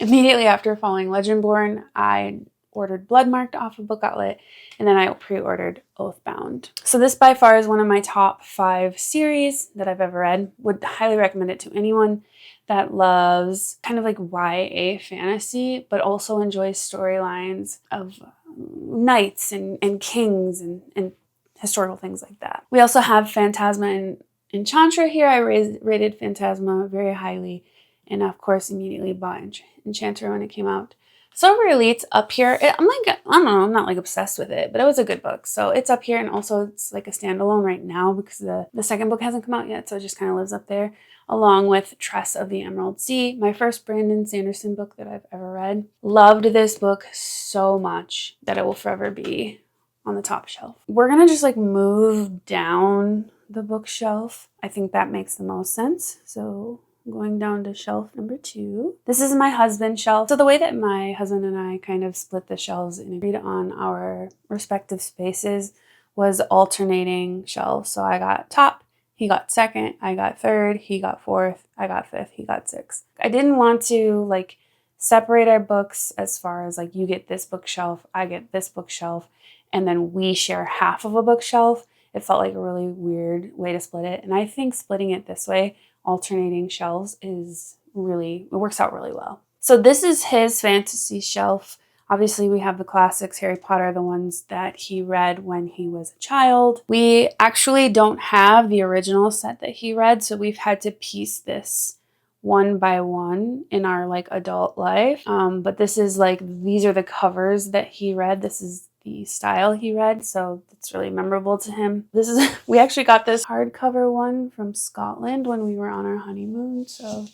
Immediately after following Legendborn, I ordered Bloodmarked off of Book Outlet, and then I pre-ordered Oathbound. So this by far is one of my top 5 series that I've ever read. Would highly recommend it to anyone that loves kind of like YA fantasy, but also enjoys storylines of knights and kings and historical things like that. We also have Phantasma and Enchantra here. I rated Phantasma very highly, and of course immediately bought Enchantra when it came out. Silver Elite's up here. I'm like, I don't know, I'm not like obsessed with it, but it was a good book. So it's up here, and also it's like a standalone right now because the second book hasn't come out yet, so it just kind of lives up there, along with Tress of the Emerald Sea, my first Brandon Sanderson book that I've ever read. Loved this book so much that it will forever be on the top shelf. We're gonna just like move down the bookshelf. I think that makes the most sense. So going down to shelf number 2. This is my husband's shelf. So the way that my husband and I kind of split the shelves and agreed on our respective spaces was alternating shelves. So I got top, he got second, I got third, he got fourth, I got fifth, he got sixth. I didn't want to like separate our books as far as like you get this bookshelf, I get this bookshelf, and then we share half of a bookshelf. It felt like a really weird way to split it. And I think splitting it this way, alternating shelves, it works out really well. So this is his fantasy shelf. Obviously we have the classics, Harry Potter, the ones that he read when he was a child. We actually don't have the original set that he read, so we've had to piece this one by one in our like adult life. But this is like, these are the covers that he read. This is the style he read, so it's really memorable to him. This is we actually got this hardcover one from Scotland when we were on our honeymoon. So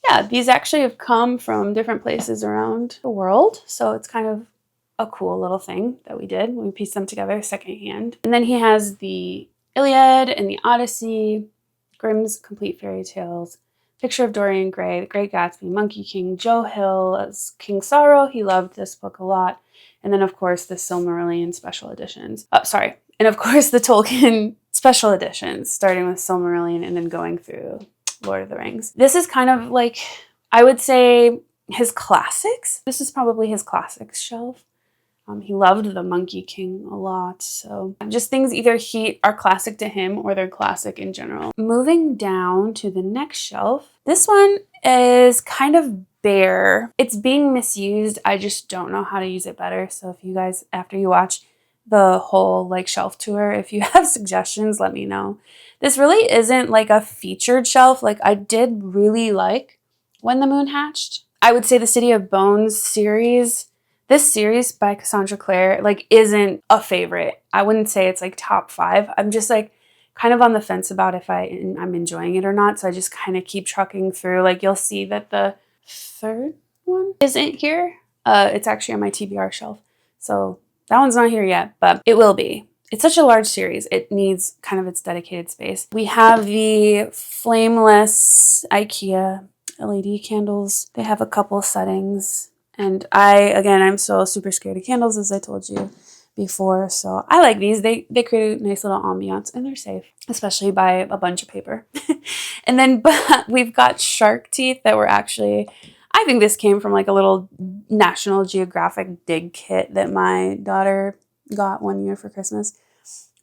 yeah, these actually have come from different places around the world, so it's kind of a cool little thing that we did. We pieced them together secondhand. And then he has the Iliad and the Odyssey, Grimm's Complete Fairy Tales, Picture of Dorian Gray, The Great Gatsby, Monkey King, Joe Hill as King Sorrow. He loved this book a lot. And then, of course, the Silmarillion special editions. And of course, the Tolkien special editions, starting with Silmarillion and then going through Lord of the Rings. This is kind of like, I would say, his classics. This is probably his classics shelf. He loved the Monkey King a lot. So just things either are classic to him or they're classic in general. Moving down to the next shelf. This one is kind of bare. It's being misused. I just don't know how to use it better. So if you guys, after you watch the whole like shelf tour, if you have suggestions, let me know. This really isn't like a featured shelf. Like I did really like When the Moon Hatched. I would say the City of Bones series. This series by Cassandra Clare like isn't a favorite. I wouldn't say it's like top 5. I'm just like kind of on the fence about if I'm enjoying it or not. So I just kind of keep trucking through. Like you'll see that the third one isn't here. It's actually on my TBR shelf. So that one's not here yet, but it will be. It's such a large series. It needs kind of its dedicated space. We have the flameless IKEA LED candles. They have a couple settings. And I'm so super scared of candles, as I told you before. So I like these. They create a nice little ambiance, and they're safe, especially by a bunch of paper. And then we've got shark teeth that were actually, I think this came from like a little National Geographic dig kit that my daughter got one year for Christmas.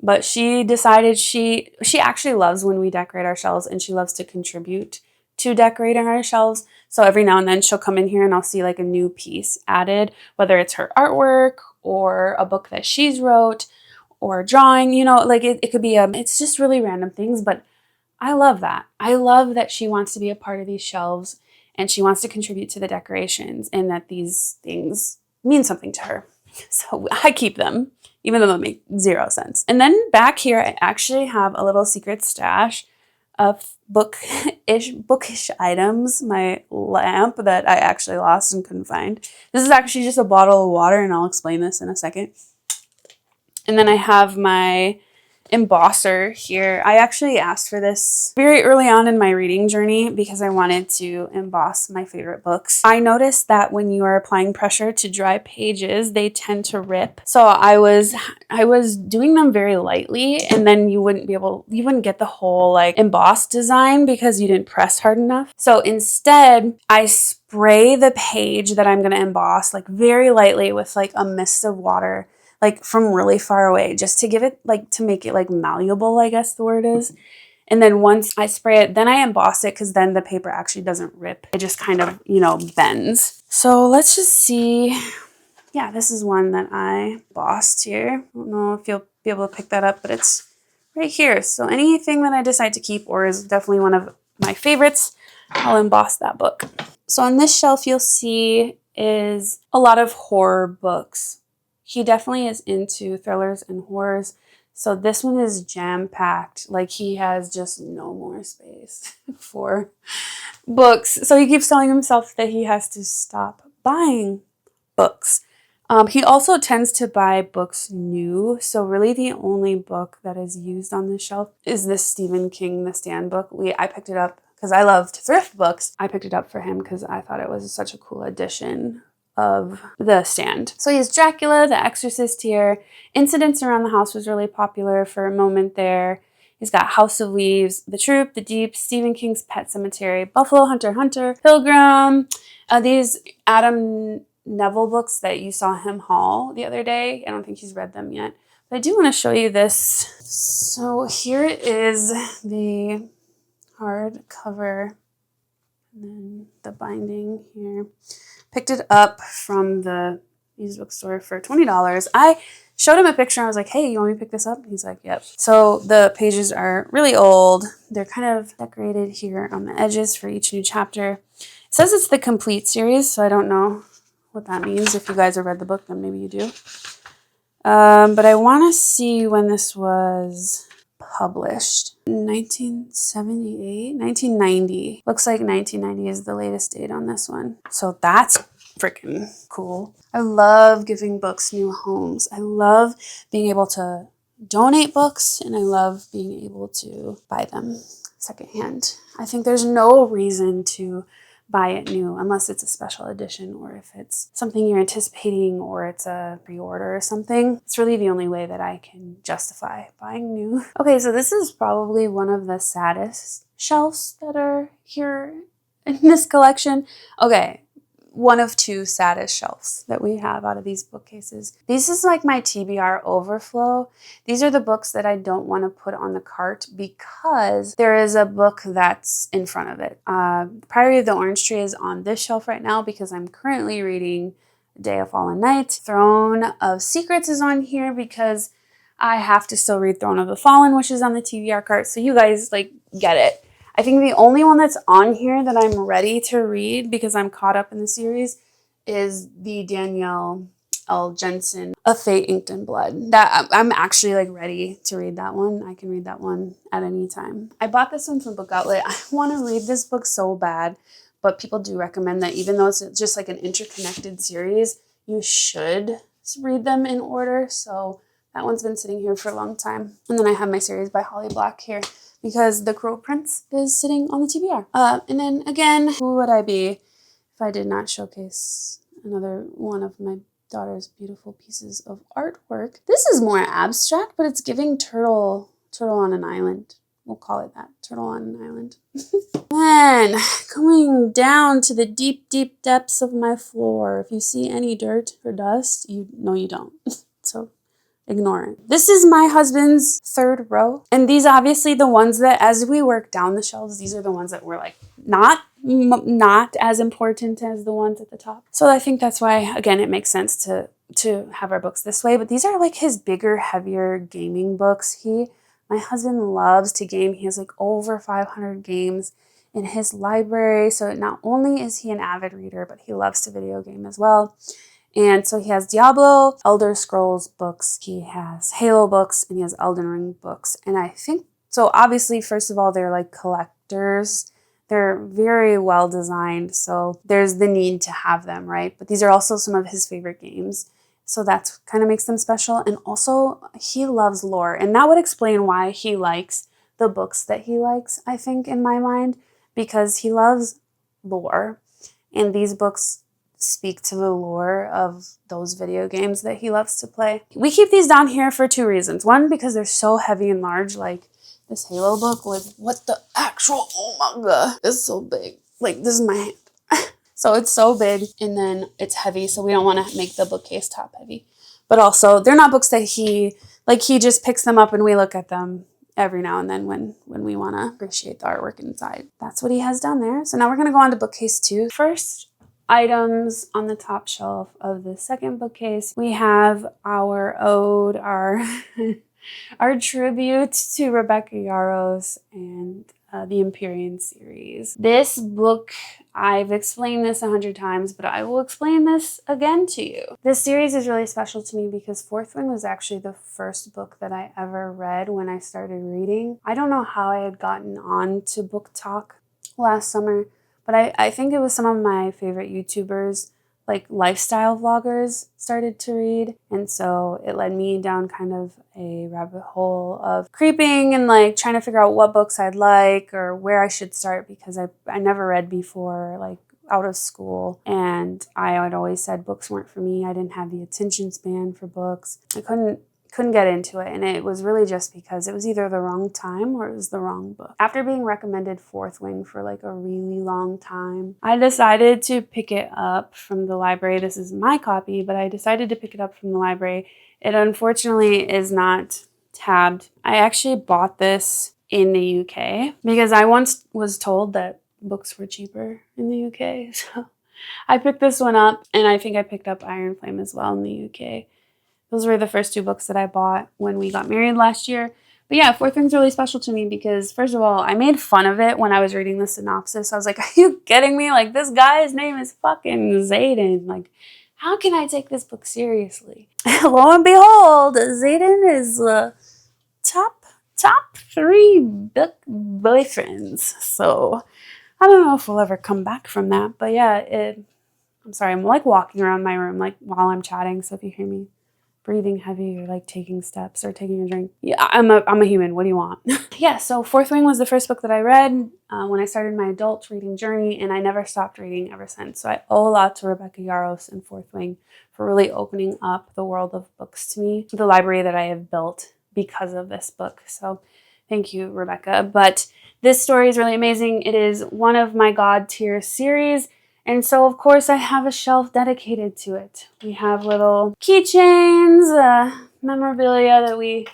But she decided she actually loves when we decorate our shelves, and she loves to contribute to decorating our shelves. So every now and then she'll come in here and I'll see like a new piece added, whether it's her artwork or a book that she's wrote or drawing, you know, like it could be it's just really random things, but I love that. I love that she wants to be a part of these shelves and she wants to contribute to the decorations and that these things mean something to her. So I keep them, even though they make zero sense. And then back here, I actually have a little secret stash of bookish items. My lamp that I actually lost and couldn't find. This is actually just a bottle of water, and I'll explain this in a second. And then I have my embosser here. I actually asked for this very early on in my reading journey because I wanted to emboss my favorite books. I noticed that when you are applying pressure to dry pages, they tend to rip. So I was doing them very lightly, and then you wouldn't get the whole like embossed design because you didn't press hard enough. So instead, I spray the page that I'm going to emboss like very lightly with like a mist of water, like from really far away, just to give it like, to make it like malleable, I guess the word is. And then once I spray it, then I emboss it because then the paper actually doesn't rip. It just kind of, you know, bends. So let's just see. Yeah, this is one that I embossed here. I don't know if you'll be able to pick that up, but it's right here. So anything that I decide to keep or is definitely one of my favorites, I'll emboss that book. So on this shelf, you'll see is a lot of horror books. He definitely is into thrillers and horrors. So this one is jam-packed. Like he has just no more space for books. So he keeps telling himself that he has to stop buying books. He also tends to buy books new. So really the only book that is used on this shelf is this Stephen King, The Stand book. I picked it up because I loved thrift books. I picked it up for him because I thought it was such a cool addition of The Stand. So he has Dracula, The Exorcist here. Incidents Around the House was really popular for a moment there. He's got House of Leaves, The Troop, The Deep, Stephen King's Pet Sematary, Buffalo Hunter Hunter, Pilgrim. These Adam Neville books that you saw him haul the other day. I don't think he's read them yet. But I do want to show you this. So here is the hardcover and then the binding here. Picked it up from the used bookstore for $20. I showed him a picture. I was like, hey, you want me to pick this up? He's like, yep. So the pages are really old. They're kind of decorated here on the edges for each new chapter. It says it's the complete series, so I don't know what that means. If you guys have read the book, then maybe you do. But I want to see when this was published. 1978, 1990. Looks like 1990 is the latest date on this one. So that's freaking cool. I love giving books new homes. I love being able to donate books, and I love being able to buy them secondhand. I think there's no reason to buy it new unless it's a special edition or if it's something you're anticipating or it's a pre-order or something. It's really the only way that I can justify buying new. Okay, so this is probably one of the saddest shelves that are here in this collection. Okay, one of two saddest shelves that we have out of these bookcases. This is like my TBR overflow. These are the books that I don't want to put on the cart because there is a book that's in front of it. Priory of the Orange Tree is on this shelf right now because I'm currently reading Day of Fallen Night. Throne of Secrets is on here because I have to still read Throne of the Fallen, which is on the TBR cart. So you guys like get it. I think the only one that's on here that I'm ready to read because I'm caught up in the series is the Danielle L. Jensen, A Fate Inked in Blood. That I'm actually like ready to read that one. I can read that one at any time. I bought this one from Book Outlet. I want to read this book so bad, but people do recommend that even though it's just like an interconnected series, you should read them in order. So that one's been sitting here for a long time. And then I have my series by Holly Black here because The Crow Prince is sitting on the TBR. And then again, who would I be if I did not showcase another one of my daughter's beautiful pieces of artwork? This is more abstract, but it's giving turtle on an island. We'll call it that, turtle on an island. Then going down to the deep, deep depths of my floor. If you see any dirt or dust, you don't. So ignore it. This is my husband's third row. And these obviously the ones that as we work down the shelves, these are the ones that were like not as important as the ones at the top. So I think that's why, again, it makes sense to have our books this way. But these are like his bigger, heavier gaming books. My husband loves to game. He has like over 500 games in his library. So not only is he an avid reader, but he loves to video game as well. And so he has Diablo, Elder Scrolls books, he has Halo books, and he has Elden Ring books. And I think, so obviously, first of all, they're like collectors. They're very well designed, so there's the need to have them, right? But these are also some of his favorite games. So that's kind of makes them special. And also, he loves lore. And that would explain why he likes the books that he likes, I think, in my mind, because he loves lore. And these books speak to the lore of those video games that he loves to play. We keep these down here for two reasons. One, because they're so heavy and large, like this Halo book with what the actual, oh my god, it's so big. Like this is my hand. So it's so big and then it's heavy, so we don't want to make the bookcase top heavy. But also, they're not books that he just picks them up and we look at them every now and then when we want to appreciate the artwork inside. That's what he has down there. So now we're going to go on to bookcase 2. First, items on the top shelf of the second bookcase. We have our ode, our tribute to Rebecca Yarros and the Empyrean series. This book, I've explained this 100 times, but I will explain this again to you. This series is really special to me because Fourth Wing was actually the first book that I ever read when I started reading. I don't know how I had gotten on to Book Talk last summer, but I think it was some of my favorite YouTubers, like lifestyle vloggers, started to read. And so it led me down kind of a rabbit hole of creeping and like trying to figure out what books I'd like or where I should start because I never read before, like out of school. And I had always said books weren't for me. I didn't have the attention span for books. I couldn't get into it, and it was really just because it was either the wrong time or it was the wrong book. After being recommended Fourth Wing for like a really long time, I decided to pick it up from the library. This is my copy, but I decided to pick it up from the library. It unfortunately is not tabbed. I actually bought this in the UK because I once was told that books were cheaper in the UK, so I picked this one up, and I think I picked up Iron Flame as well in the UK. Those were the first 2 books that I bought when we got married last year. But yeah, Fourth Wing's really special to me because, first of all, I made fun of it when I was reading the synopsis. I was like, are you kidding me? Like, this guy's name is fucking Xaden. Like, how can I take this book seriously? Lo and behold, Xaden is top 3 book boyfriends. So I don't know if we'll ever come back from that. But yeah, I'm sorry, I'm like walking around my room like while I'm chatting. So if you hear me breathing heavy or like taking steps or taking a drink, yeah, I'm a human. What do you want? Yeah, so Fourth Wing was the first book that I read when I started my adult reading journey, and I never stopped reading ever since. So I owe a lot to Rebecca Yarros and Fourth Wing for really opening up the world of books to me, the library that I have built because of this book. So thank you, Rebecca. But this story is really amazing. It is one of my God tier series. And so, of course, I have a shelf dedicated to it. We have little keychains, memorabilia that we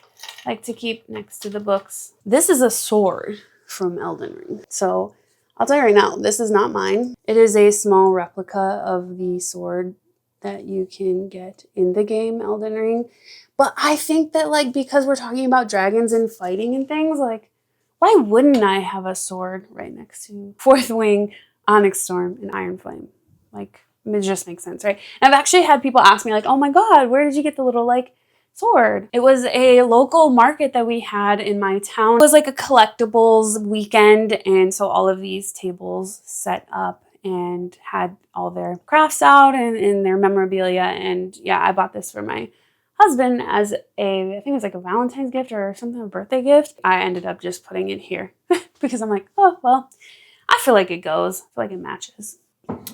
like to keep next to the books. This is a sword from Elden Ring. So I'll tell you right now, this is not mine. It is a small replica of the sword that you can get in the game Elden Ring. But I think that, like, because we're talking about dragons and fighting and things, like, why wouldn't I have a sword right next to Fourth Wing, Onyx Storm, and Iron Flame? Like, it just makes sense, right? And I've actually had people ask me, like, oh my god, where did you get the little, like, sword? It was a local market that we had in my town. It was like a collectibles weekend, and so all of these tables set up and had all their crafts out and their memorabilia. And yeah, I bought this for my husband as I think it was like a Valentine's gift or something, a birthday gift. I ended up just putting it here because I'm like, oh, well, I feel like it goes. I feel like it matches.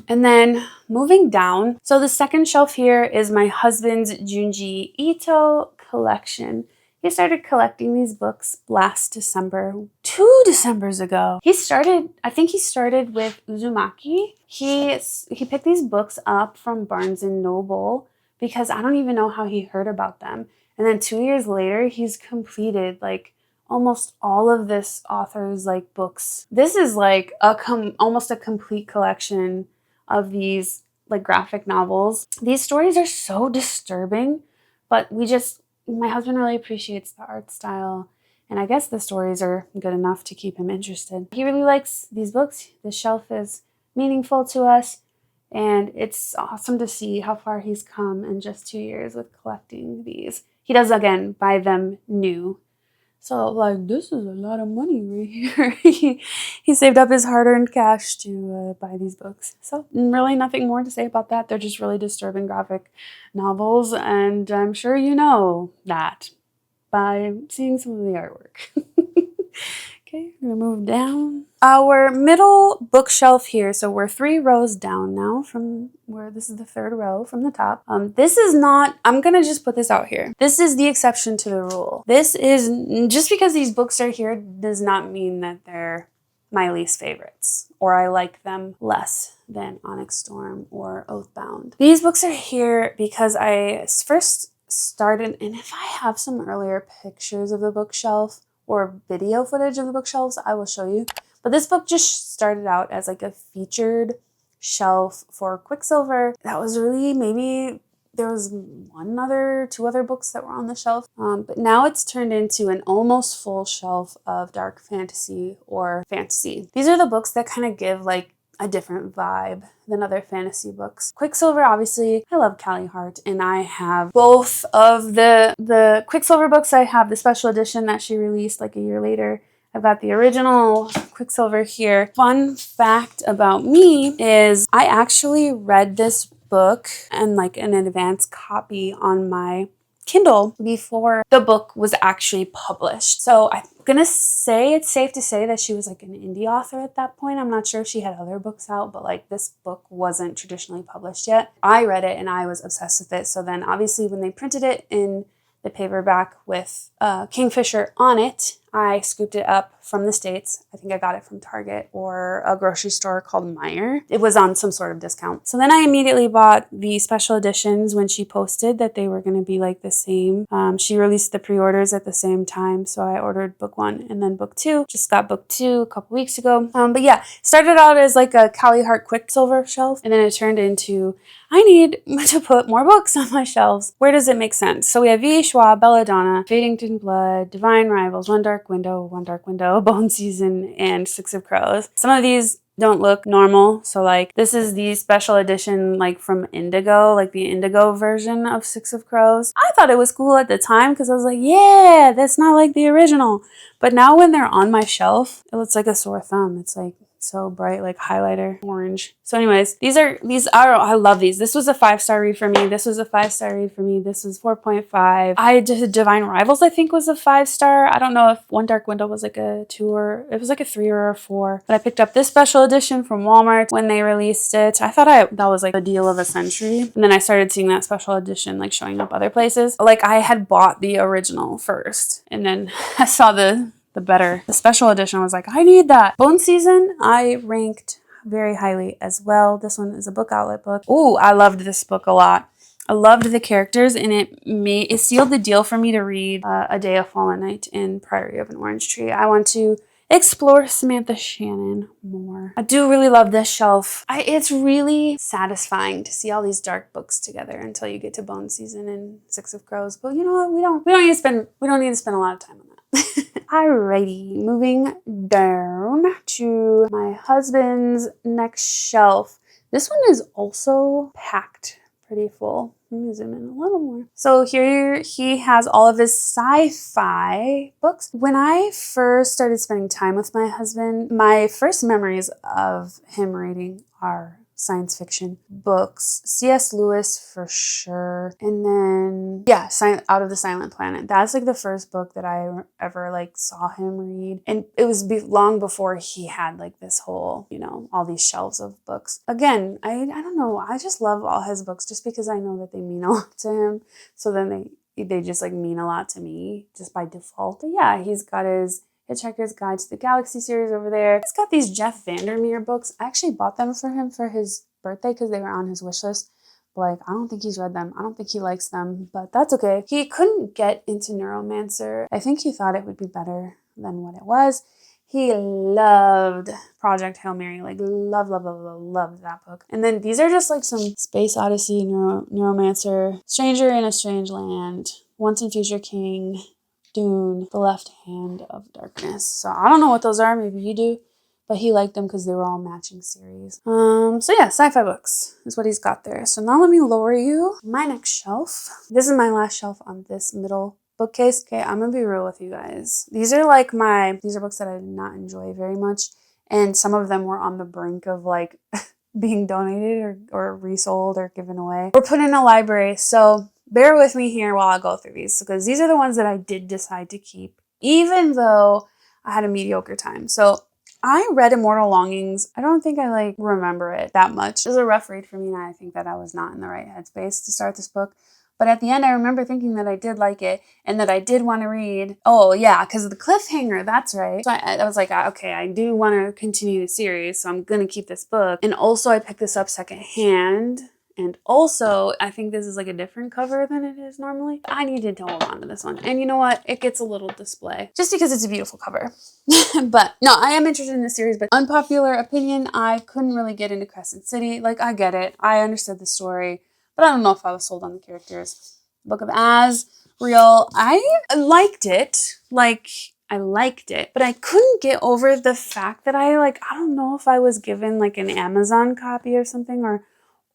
And then moving down, so the second shelf here is my husband's Junji Ito collection. He started collecting these books last December, 2 Decembers ago. I think he started with Uzumaki. He picked these books up from Barnes & Noble because I don't even know how he heard about them. And then 2 years later, he's completed like almost all of this author's like books. This is like almost a complete collection of these like graphic novels. These stories are so disturbing, but my husband really appreciates the art style, and I guess the stories are good enough to keep him interested. He really likes these books. The shelf is meaningful to us, and it's awesome to see how far he's come in just 2 years with collecting these. He does, again, buy them new. So, like, this is a lot of money right here. he saved up his hard-earned cash to buy these books. So, really nothing more to say about that. They're just really disturbing graphic novels, and I'm sure you know that by seeing some of the artwork. Okay, I'm gonna move down. Our middle bookshelf here, so we're 3 rows down now from where this is the 3rd row from the top. This is not, I'm gonna just put this out here. This is the exception to the rule. This is, just because these books are here does not mean that they're my least favorites, or I like them less than Onyx Storm or Oathbound. These books are here because I first started, and if I have some earlier pictures of the bookshelf or video footage of the bookshelves, I will show you. But this book just started out as like a featured shelf for Quicksilver. That was really, maybe there was 2 other books that were on the shelf. But now it's turned into an almost full shelf of dark fantasy or fantasy. These are the books that kind of give like a different vibe than other fantasy books. Quicksilver, obviously, I love Callie Hart, and I have both of the Quicksilver books. I have the special edition that she released like a year later. I've got the original Quicksilver here. Fun fact about me is I actually read this book and like an advanced copy on my Kindle before the book was actually published. So I'm gonna say it's safe to say that she was like an indie author at that point. I'm not sure if she had other books out, but like this book wasn't traditionally published yet. I read it and I was obsessed with it. So then obviously when they printed it in the paperback with Kingfisher on it, I scooped it up from the States. I think I got it from Target or a grocery store called Meijer. It was on some sort of discount. So then I immediately bought the special editions when she posted that they were going to be like the same. She released the pre-orders at the same time. So I ordered book 1 and then book 2. Just got book 2 a couple weeks ago. But yeah, started out as like a Callie Hart Quicksilver shelf. And then it turned into, I need to put more books on my shelves. Where does it make sense? So we have V.A. Schwab, Belladonna, Fadington Blood, Divine Rivals, One Dark Window, Bone Season, and Six of Crows. Some of these don't look normal. So like this is the special edition like from Indigo, like the Indigo version of Six of Crows. I thought it was cool at the time because I was like, yeah, that's not like the original. But now when they're on my shelf, it looks like a sore thumb. It's like so bright, like highlighter orange. So anyways, these are I love these. This was a 5-star read for me. This was a 5-star read for me. This was 4.5. I did Divine Rivals, I think was a 5-star. I don't know if One Dark Window was like a 2 or it was like a 3 or a 4. But I picked up this special edition from Walmart when they released it. I thought that was like the deal of a century. And then I started seeing that special edition like showing up other places. Like I had bought the original first and then I saw the special edition. I was like, I need that. Bone Season, I ranked very highly as well. This one is a book outlet book. Oh, I loved this book a lot. I loved the characters, and it sealed the deal for me to read A Day of Fallen Night in Priory of an Orange Tree. I want to explore Samantha Shannon more. I do really love this shelf. It's really satisfying to see all these dark books together until you get to Bone Season and Six of Crows. But you know what? We don't need to spend a lot of time on that. Alrighty, moving down to my husband's next shelf. This one is also packed pretty full. Let me zoom in a little more. So here he has all of his sci-fi books. When I first started spending time with my husband, my first memories of him reading are science fiction books. C.S. Lewis for sure. And then, yeah, Out of the Silent Planet. That's like the first book that I ever like saw him read. And it was long before he had like this whole, all these shelves of books. Again, I don't know. I just love all his books just because I know that they mean a lot to him. So then they just like mean a lot to me just by default. But yeah, he's got his Hitchhiker's Guide to the Galaxy series over there. He's got these Jeff Vandermeer books. I actually bought them for him for his birthday because they were on his wish list. Like, I don't think he's read them. I don't think he likes them, but that's okay. He couldn't get into Neuromancer. I think he thought it would be better than what it was. He loved Project Hail Mary, like loved that book. And then these are just like some Space Odyssey, Neuromancer, Stranger in a Strange Land, Once and Future King, Dune, The Left Hand of Darkness. So I don't know what those are. Maybe you do. But he liked them because they were all matching series. So yeah, sci-fi books is what he's got there. So now let me lower you. My next shelf. This is my last shelf on this middle bookcase. Okay, I'm gonna be real with you guys. These are books that I did not enjoy very much. And some of them were on the brink of like being donated or resold or given away or put in a library. So bear with me here while I go through these, because these are the ones that I did decide to keep, even though I had a mediocre time. So I read Immortal Longings. I don't think I remember it that much. It was a rough read for me, and I think that I was not in the right headspace to start this book. But at the end, I remember thinking that I did like it and that I did want to read. Oh, yeah, because of the cliffhanger. That's right. So I was like, okay, I do want to continue the series, so I'm going to keep this book. And also, I picked this up secondhand. And also, I think this is like a different cover than it is normally. I needed to hold on to this one. And you know what? It gets a little display just because it's a beautiful cover. But no, I am interested in this series, but unpopular opinion, I couldn't really get into Crescent City. Like, I get it. I understood the story, but I don't know if I was sold on the characters. Book of Asriel, I liked it. I liked it, but I couldn't get over the fact that I don't know if I was given like an Amazon copy or something,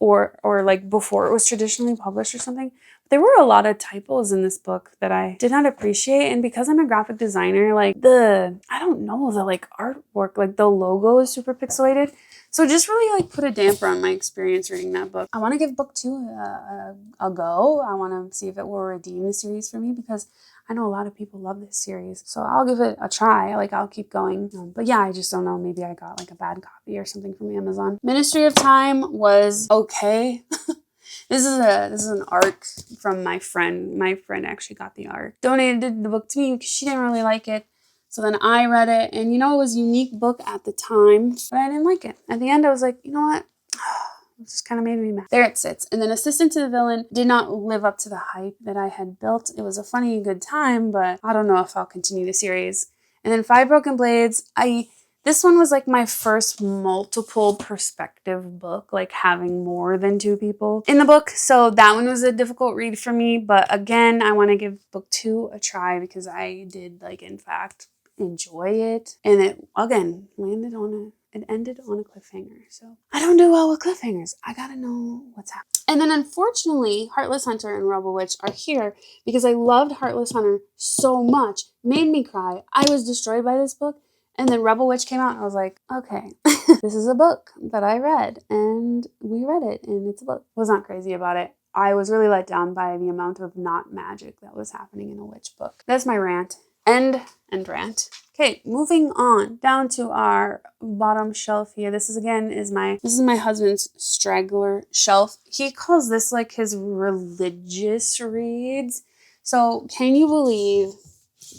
or like before it was traditionally published or something. There were a lot of typos in this book that I did not appreciate. And because I'm a graphic designer, the artwork, like the logo is super pixelated. So just really put a damper on my experience reading that book. I want to give book 2 a go. I want to see if it will redeem the series for me, because I know a lot of people love this series. So I'll give it a try. I'll keep going. But yeah, I just don't know. Maybe I got a bad copy or something from Amazon. Ministry of Time was okay. This is an arc from my friend. My friend actually got the arc. Donated the book to me because she didn't really like it. So then I read it, and it was a unique book at the time, but I didn't like it. At the end, I was like, you know what? It just kind of made me mad. There it sits. And then Assistant to the Villain did not live up to the hype that I had built. It was a funny, good time, but I don't know if I'll continue the series. And then Five Broken Blades, this one was my first multiple perspective book, having more than 2 people in the book. So that one was a difficult read for me. But again, I want to give book 2 a try, because I did in fact enjoy it. And it again it ended on a cliffhanger. So I don't do well with cliffhangers. I gotta know what's happening. And then unfortunately, Heartless Hunter and Rebel Witch are here because I loved Heartless Hunter so much. Made me cry. I was destroyed by this book. And then Rebel Witch came out, and I was like, okay, this is a book that I read, and we read it, and it's a book. I was not crazy about it. I was really let down by the amount of not magic that was happening in a witch book. That's my rant. End rant. Okay, moving on down to our bottom shelf here. This is my husband's straggler shelf. He calls this his religious reads. So can you believe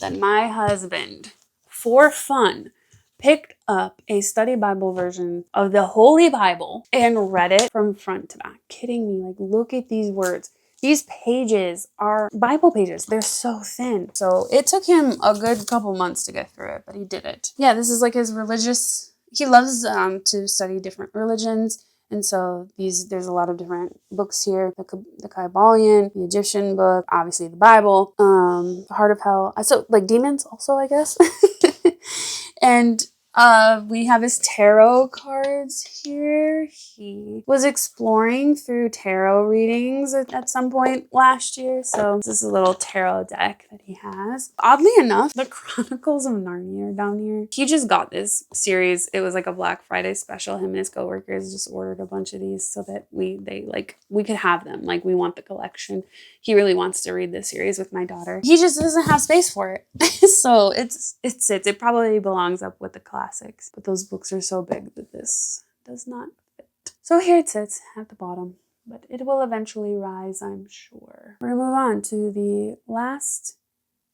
that my husband, for fun, picked up a study Bible version of the Holy Bible and read it from front to back? Kidding me? Look at these words. These pages are Bible pages. They're so thin. So it took him a good couple months to get through it, but he did it. Yeah, this is his religious. He loves to study different religions. And so there's a lot of different books here. The Kybalion, the Egyptian book, obviously the Bible, the Heart of Hell. So demons also, I guess. And we have his tarot cards here. He was exploring through tarot readings at some point last year. So this is a little tarot deck that he has. Oddly enough, the Chronicles of Narnia are down here. He just got this series. It was a Black Friday special. Him and his coworkers just ordered a bunch of these so that we could have them. We want the collection. He really wants to read this series with my daughter. He just doesn't have space for it. So it probably belongs up with the classics, but those books are so big that this does not fit. So here it sits at the bottom, but it will eventually rise, I'm sure. We're gonna move on to the last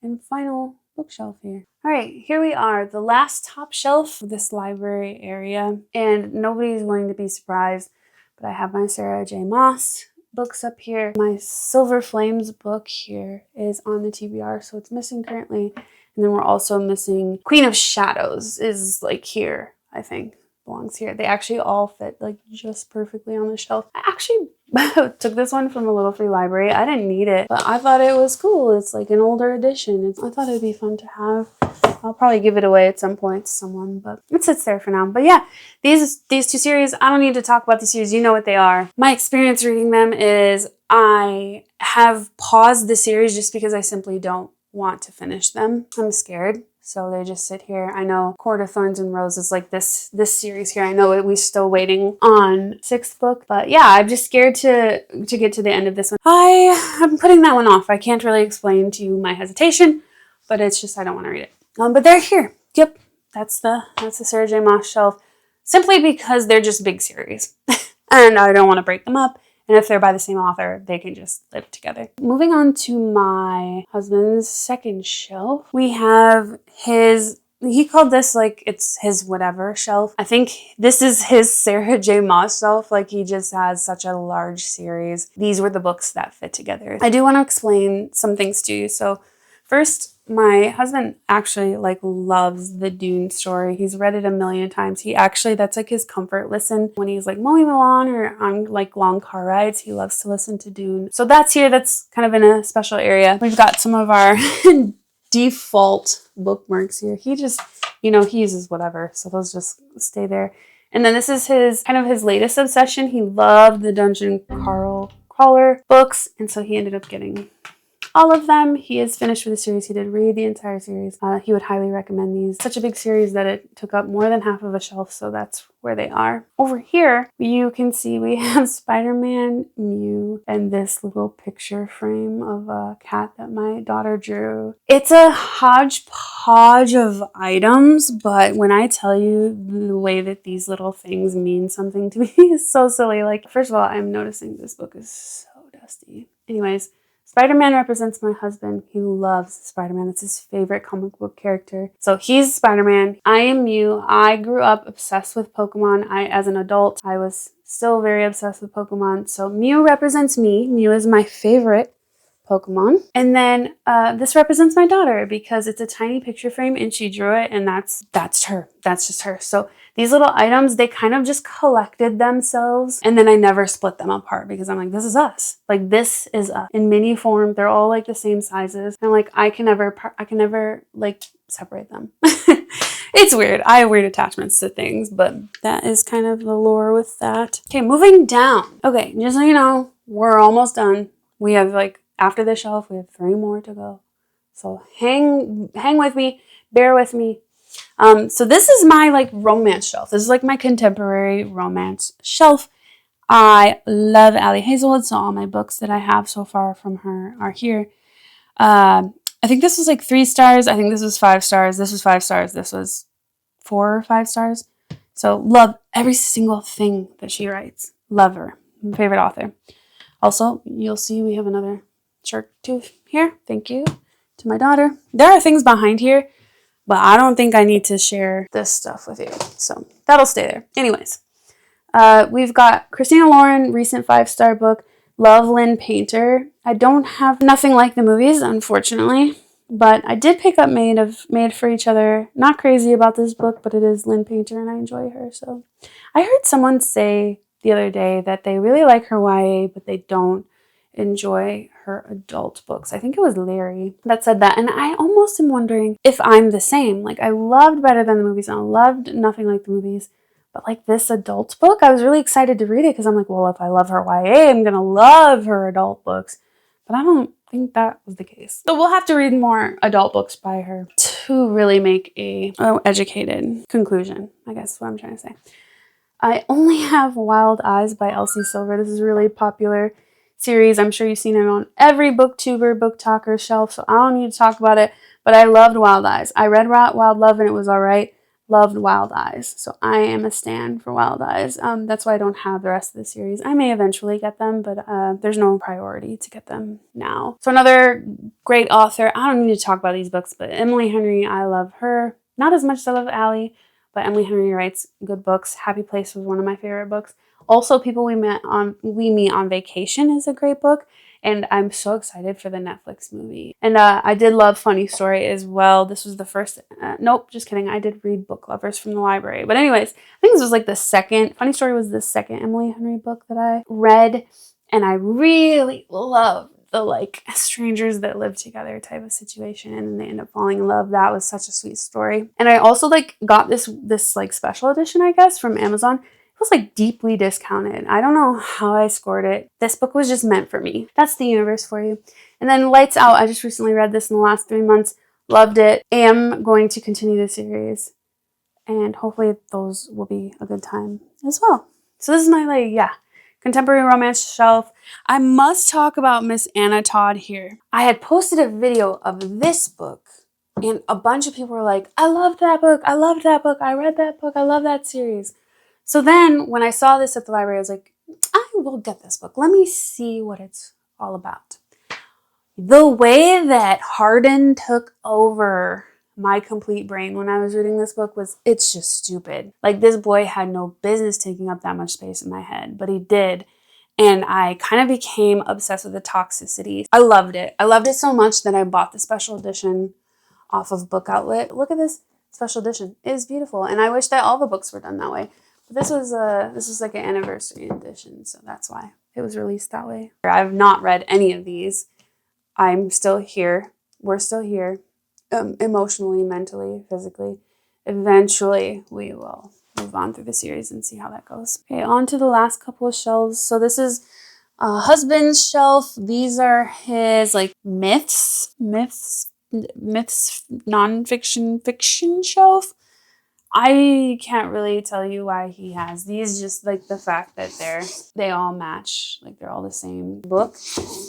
and final bookshelf here. All right, here we are, the last top shelf of this library area, and nobody's going to be surprised, but I have my Sarah J. Maas books up here. My Silver Flames book here is on the TBR, so it's missing currently. And then we're also missing Queen of Shadows is like here, I think. Belongs here. They actually all fit like just perfectly on the shelf. I actually took this one from a little free library. I didn't need it, but I thought it was cool. It's like an older edition. I thought it'd be fun to have. I'll probably give it away at some point to someone, but it sits there for now. But yeah, these two series, I don't need to talk about these series. You know what they are. My experience reading them is I have paused the series just because I simply don't want to finish them. I'm scared. So they just sit here. I know Court of Thorns and Roses, like this series here. I know we're still waiting on 6th book, but yeah, I'm just scared to get to the end of this one. I'm putting that one off. I can't really explain to you my hesitation, but it's just I don't want to read it. But they're here. Yep, that's the Sarah J. Maas shelf. Simply because they're just big series, and I don't want to break them up. And if they're by the same author, they can just live together. Moving on to my husband's second shelf, we have he called this like it's his whatever shelf. I think this is his Sarah J. Maas shelf. Like he just has such a large series. These were the books that fit together. I do want to explain some things to you. So first, my husband actually like loves the Dune story. He's read it a million times. That's like his comfort listen when he's like mowing the lawn or on like long car rides. He loves to listen to Dune. So that's here. That's kind of in a special area. We've got some of our default bookmarks here. He just, he uses whatever. So those just stay there. And then this is his latest obsession. He loved the Dungeon Crawler books. And so he ended up getting all of them. He is finished with the series. He did read the entire series. He would highly recommend these. Such a big series that it took up more than half of a shelf, so that's where they are. Over here, you can see we have Spider-Man, Mew, and this little picture frame of a cat that my daughter drew. It's a hodgepodge of items, but when I tell you the way that these little things mean something to me is so silly. Like, first of all, I'm noticing this book is so dusty. Anyways, Spider-Man represents my husband. He loves Spider-Man. It's his favorite comic book character. So he's Spider-Man. I am Mew. I grew up obsessed with Pokemon. As an adult, I was still very obsessed with Pokemon. So Mew represents me. Mew is my favorite Pokemon. And then this represents my daughter because it's a tiny picture frame and she drew it, and that's her. That's just her. So these little items, they kind of just collected themselves, and then I never split them apart because I'm like, this is us. Like, this is us. In mini form, they're all like the same sizes. And like, I can never like separate them. It's weird. I have weird attachments to things, but that is kind of the lore with that. Okay, moving down. Okay, just so you know, we're almost done. We have after the shelf, we have 3 more to go. So hang with me, bear with me. So this is my romance shelf. This is like my contemporary romance shelf. I love Ali Hazelwood, so all my books that I have so far from her are here. I think this was 3 stars. I think this was 5 stars. This was 5 stars. This was 4 or 5 stars. So love every single thing that she writes. Love her. My favorite author. Also, you'll see we have another shark tooth here. Thank you to my daughter. There are things behind here, but I don't think I need to share this stuff with you. So that'll stay there. Anyways, we've got Christina Lauren, recent 5-star book, Love, Lynn Painter. I don't have Nothing Like the Movies, unfortunately, but I did pick up Made for Each Other. Not crazy about this book, but it is Lynn Painter and I enjoy her. So I heard someone say the other day that they really like her YA, but they don't enjoy her adult books. I think it was Larry that said that, and I almost am wondering if I'm the same. I loved Better Than the Movies and I loved Nothing Like the Movies, but this adult book, I was really excited to read it because I'm like, well, if I love her YA, I'm gonna love her adult books, but I don't think that was the case. So we'll have to read more adult books by her to really make a educated conclusion, I guess is what I'm trying to say. I only have Wild Eyes by Elsie Silver. This is a really popular series. I'm sure you've seen it on every booktuber, book talker shelf, so I don't need to talk about it, but I loved Wild Eyes. I read Wild Love and it was alright. Loved Wild Eyes, so I am a stan for Wild Eyes. That's why I don't have the rest of the series. I may eventually get them, but there's no priority to get them now. So another great author, I don't need to talk about these books, but Emily Henry, I love her. Not as much as I love Allie, but Emily Henry writes good books. Happy Place was one of my favorite books. Also, People We Meet on Vacation is a great book, and I'm so excited for the Netflix movie. And I did love Funny Story as well. This was the first. Nope, just kidding. I did read Book Lovers from the library. But anyways, I think this was like the second. Funny Story was the second Emily Henry book that I read, and I really loved the like strangers that live together type of situation, and they end up falling in love. That was such a sweet story. And I also like got this like special edition, I guess, from Amazon. It was like deeply discounted. I don't know how I scored it. This book was just meant for me. That's the universe for you. And then Lights Out. I just recently read this in the last 3 months. Loved it. Am going to continue the series, and hopefully those will be a good time as well. So this is my contemporary romance shelf. I must talk about Miss Anna Todd here. I had posted a video of this book, and a bunch of people were like, I loved that book. I loved that book. I read that book. I love that series. So then when I saw this at the library, I was like, I will get this book. Let me see what it's all about. The way that Harden took over my complete brain when I was reading this book it's just stupid. Like, this boy had no business taking up that much space in my head, but he did. And I kind of became obsessed with the toxicity. I loved it. I loved it so much that I bought the special edition off of Book Outlet. Look at this special edition. It is beautiful. And I wish that all the books were done that way. But this was like an anniversary edition, so that's why it was released that way. I've not read any of these. I'm still here. We're still here. Emotionally, mentally, physically. Eventually, we will move on through the series and see how that goes. Okay, on to the last couple of shelves. So this is a husband's shelf. These are his like myths, nonfiction, fiction shelf. I can't really tell you why he has these, just like the fact that they all match, like they're all the same book,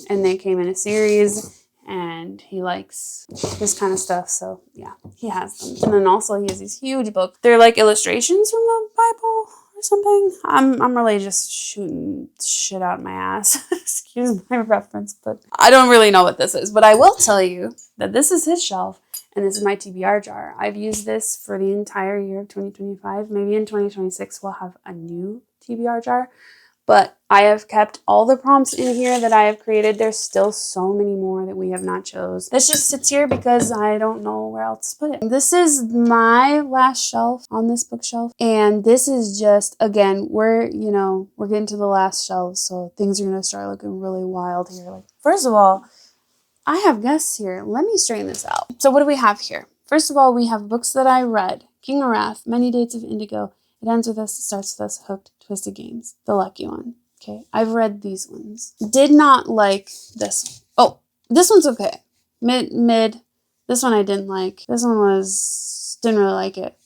and they came in a series. And he likes this kind of stuff, so yeah, he has them. And then also he has these huge books. They're like illustrations from the Bible or something. I'm really just shooting shit out my ass. Excuse my reference, but I don't really know what this is. But I will tell you that this is his shelf, and this is my TBR jar. I've used this for the entire year of 2025. Maybe in 2026 we'll have a new TBR jar. But I have kept all the prompts in here that I have created. There's still so many more that we have not chose. This just sits here because I don't know where else to put it. This is my last shelf on this bookshelf. And this is just, again, we're getting to the last shelves. So things are going to start looking really wild here. Like, first of all, I have guests here. Let me straighten this out. So what do we have here? First of all, we have books that I read. King of Wrath, Many Dates of Indigo. It ends with us, it starts with us, Hooked, Twisted Games. The Lucky One. Okay, I've read these ones. Did not like this. Oh, this one's okay. Mid. This one I didn't like. This one didn't really like it.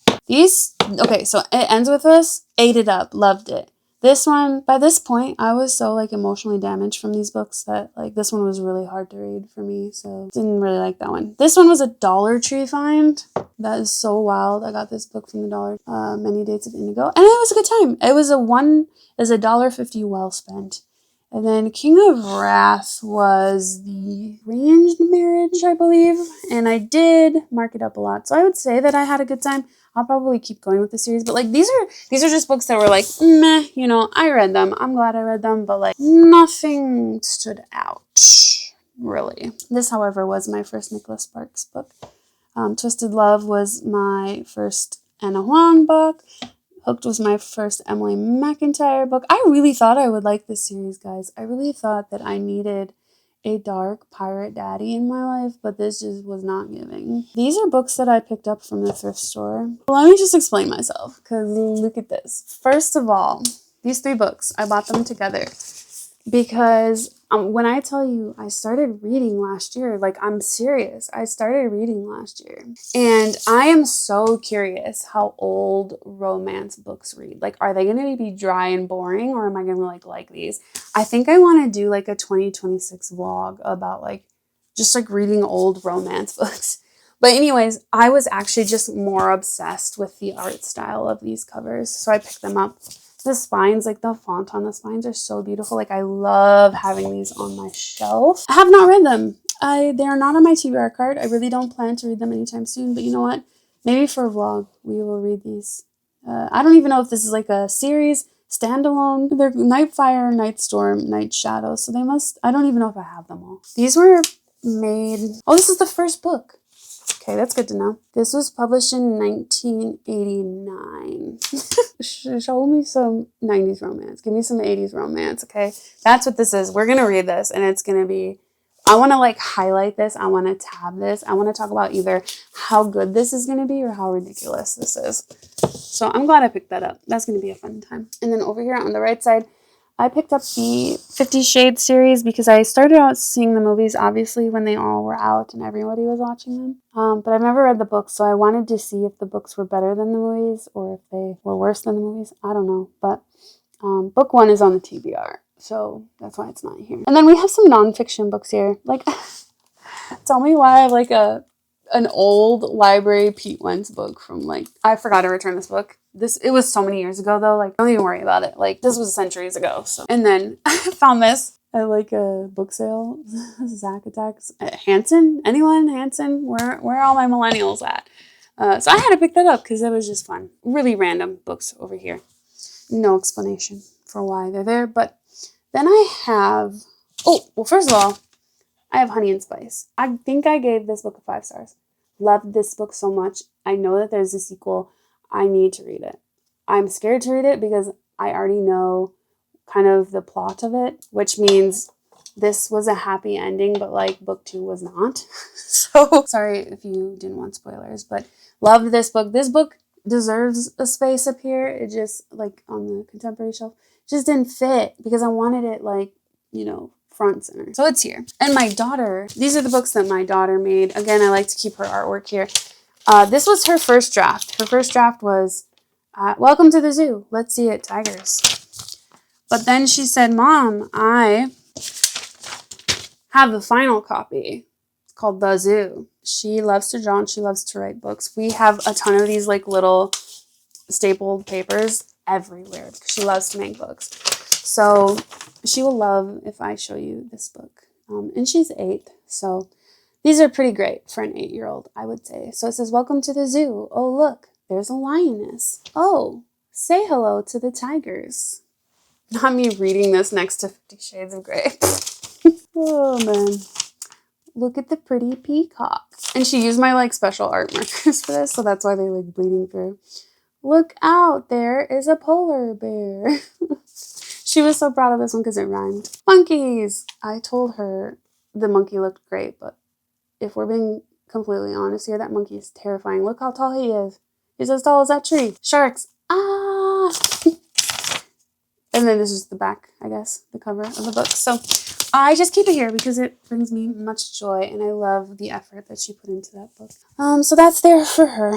Okay, so It Ends With Us, ate it up, loved it. This one, by this point, I was so like emotionally damaged from these books that like this one was really hard to read for me, so didn't really like that one. This one was a Dollar Tree find. That is so wild. I got this book from the Dollar, Many Dates of Indigo, and it was a good time. It was $1.50 well spent. And then King of Wrath was the arranged marriage, I believe, and I did mark it up a lot. So I would say that I had a good time. I'll probably keep going with the series, but like these are just books that were like meh, I read them. I'm glad I read them, but like nothing stood out really. This, however, was my first Nicholas Sparks book. Twisted Love was my first Anna Huang book. Hooked was my first Emily McIntyre book. I really thought I would like this series, guys. I really thought that I needed a dark pirate daddy in my life, but this just was not giving. These are books that I picked up from the thrift store. Let me just explain myself, because look at this. First of all, these 3 books, I bought them together because when I tell you I started reading last year, like I'm serious, I started reading last year. And I am so curious how old romance books read. Like, are they going to be dry and boring, or am I going to like these? I think I want to do like a 2026 vlog about like just like reading old romance books. But anyways, I was actually just more obsessed with the art style of these covers, so I picked them up. The spines, like the font on the spines are so beautiful. Like I love having these on my shelf. I have not read them. They are not on my TBR card. I really don't plan to read them anytime soon, but you know what? Maybe for a vlog, we will read these. I don't even know if this is like a series. standalone. They're Nightfire, Nightstorm, Night Shadow. So they must, I don't even know if I have them all. These were made, oh, this is the first book. Okay, that's good to know. This was published in 1989. Show me some 90s romance. Give me some 80s romance, okay? That's what this is. We're going to read this, and it's going to be, I want to like highlight this. I want to tab this. I want to talk about either how good this is going to be or how ridiculous this is. So I'm glad I picked that up. That's going to be a fun time. And then over here on the right side, I picked up the 50 Shades series because I started out seeing the movies, obviously, when they all were out and everybody was watching them. But I've never read the books, so I wanted to see if the books were better than the movies or if they were worse than the movies. I don't know. But book 1 is on the TBR, so that's why it's not here. And then we have some nonfiction books here. Like, tell me why I have like an old library Pete Wentz book from like, I forgot to return this book. It was so many years ago though, like don't even worry about it. Like this was centuries ago. So, and then I found this at like a book sale. Zack Attacks. Hanson? Anyone? Hanson? Where are all my millennials at? So I had to pick that up because it was just fun. Really random books over here. No explanation for why they're there. But then I have, oh, well, first of all, I have Honey and Spice. I think I gave this book a 5 stars. Loved this book so much. I know that there's a sequel. I need to read it. I'm scared to read it because I already know kind of the plot of it, which means this was a happy ending, but like book 2 was not. So sorry if you didn't want spoilers, but loved this book. This book deserves a space up here. It just like on the contemporary shelf just didn't fit because I wanted it like, you know, front center. So it's here. And my daughter, these are the books that my daughter made. Again, I like to keep her artwork here. This was her first draft. Her first draft was, welcome to the zoo. Let's see it, tigers. But then she said, Mom, I have the final copy. It's called The Zoo. She loves to draw and she loves to write books. We have a ton of these like little stapled papers everywhere because she loves to make books. So she will love if I show you this book. And she's 8, so these are pretty great for an 8-year-old, I would say. So it says, welcome to the zoo. Oh, look, there's a lioness. Oh, say hello to the tigers. Not me reading this next to 50 Shades of Grey. Oh, man. Look at the pretty peacocks. And she used my like special art markers for this, so that's why they're like bleeding through. Look out, there is a polar bear. She was so proud of this one because it rhymed. Monkeys! I told her the monkey looked great, but if we're being completely honest here, that monkey is terrifying. Look how tall he is. He's as tall as that tree. Sharks! Ah! And then this is the back, I guess, the cover of the book. So I just keep it here because it brings me much joy, and I love the effort that she put into that book. So that's there for her.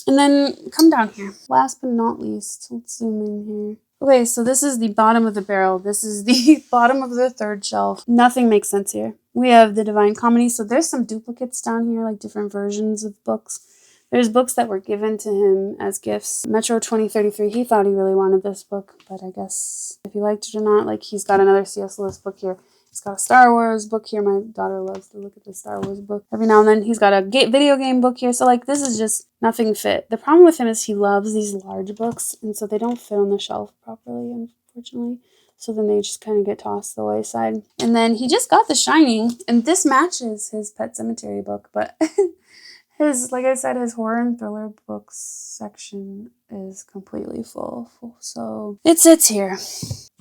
And then come down here. Last but not least, let's zoom in here. Okay, so this is the bottom of the barrel. This is the bottom of the 3rd shelf. Nothing makes sense here. We have the Divine Comedy. So there's some duplicates down here, like different versions of books. There's books that were given to him as gifts. Metro 2033, he thought he really wanted this book, but I guess if he liked it or not, like he's got another C.S. Lewis book here. He's got a Star Wars book here. My daughter loves to look at the Star Wars book every now and then. He's got a video game book here. So like this is just nothing fit. The problem with him is he loves these large books, and so they don't fit on the shelf properly, unfortunately. So then they just kind of get tossed to the wayside. And then he just got The Shining, and this matches his Pet Sematary book, but his, like I said, his horror and thriller books section is completely full. So it sits here.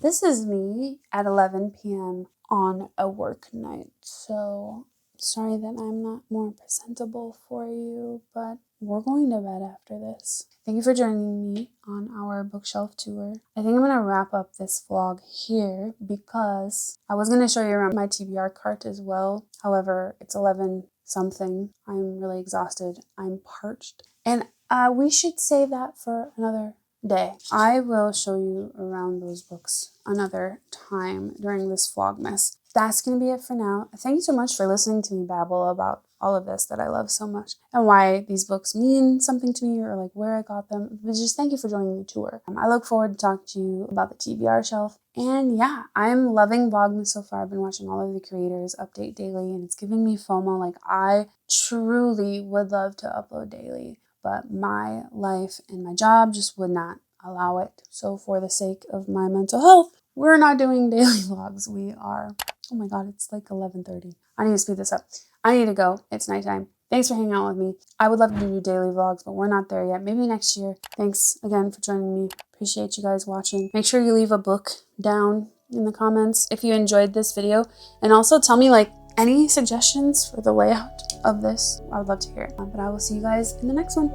This is me at 11 p.m. on a work night. So sorry that I'm not more presentable for you, but we're going to bed after this. Thank you for joining me on our bookshelf tour. I think I'm going to wrap up this vlog here because I was going to show you around my TBR cart as well. However, it's 11 something. I'm really exhausted. I'm parched. And we should save that for another day. I will show you around those books another time during this vlogmas. That's going to be it for now. Thank you so much for listening to me babble about all of this that I love so much and why these books mean something to me or like where I got them. But just thank you for joining the tour. I look forward to talking to you about the TBR shelf. And yeah, I'm loving Vlogmas so far. I've been watching all of the creators update daily and it's giving me FOMO. Like I truly would love to upload daily, but my life and my job just would not allow it. So for the sake of my mental health, we're not doing daily vlogs. We are, oh my God, it's like 11:30. I need to speed this up. I need to go. It's nighttime. Thanks for hanging out with me. I would love to do daily vlogs, but we're not there yet. Maybe next year. Thanks again for joining me. Appreciate you guys watching. Make sure you leave a book down in the comments if you enjoyed this video. And also tell me like any suggestions for the layout of this. I would love to hear it. But I will see you guys in the next one.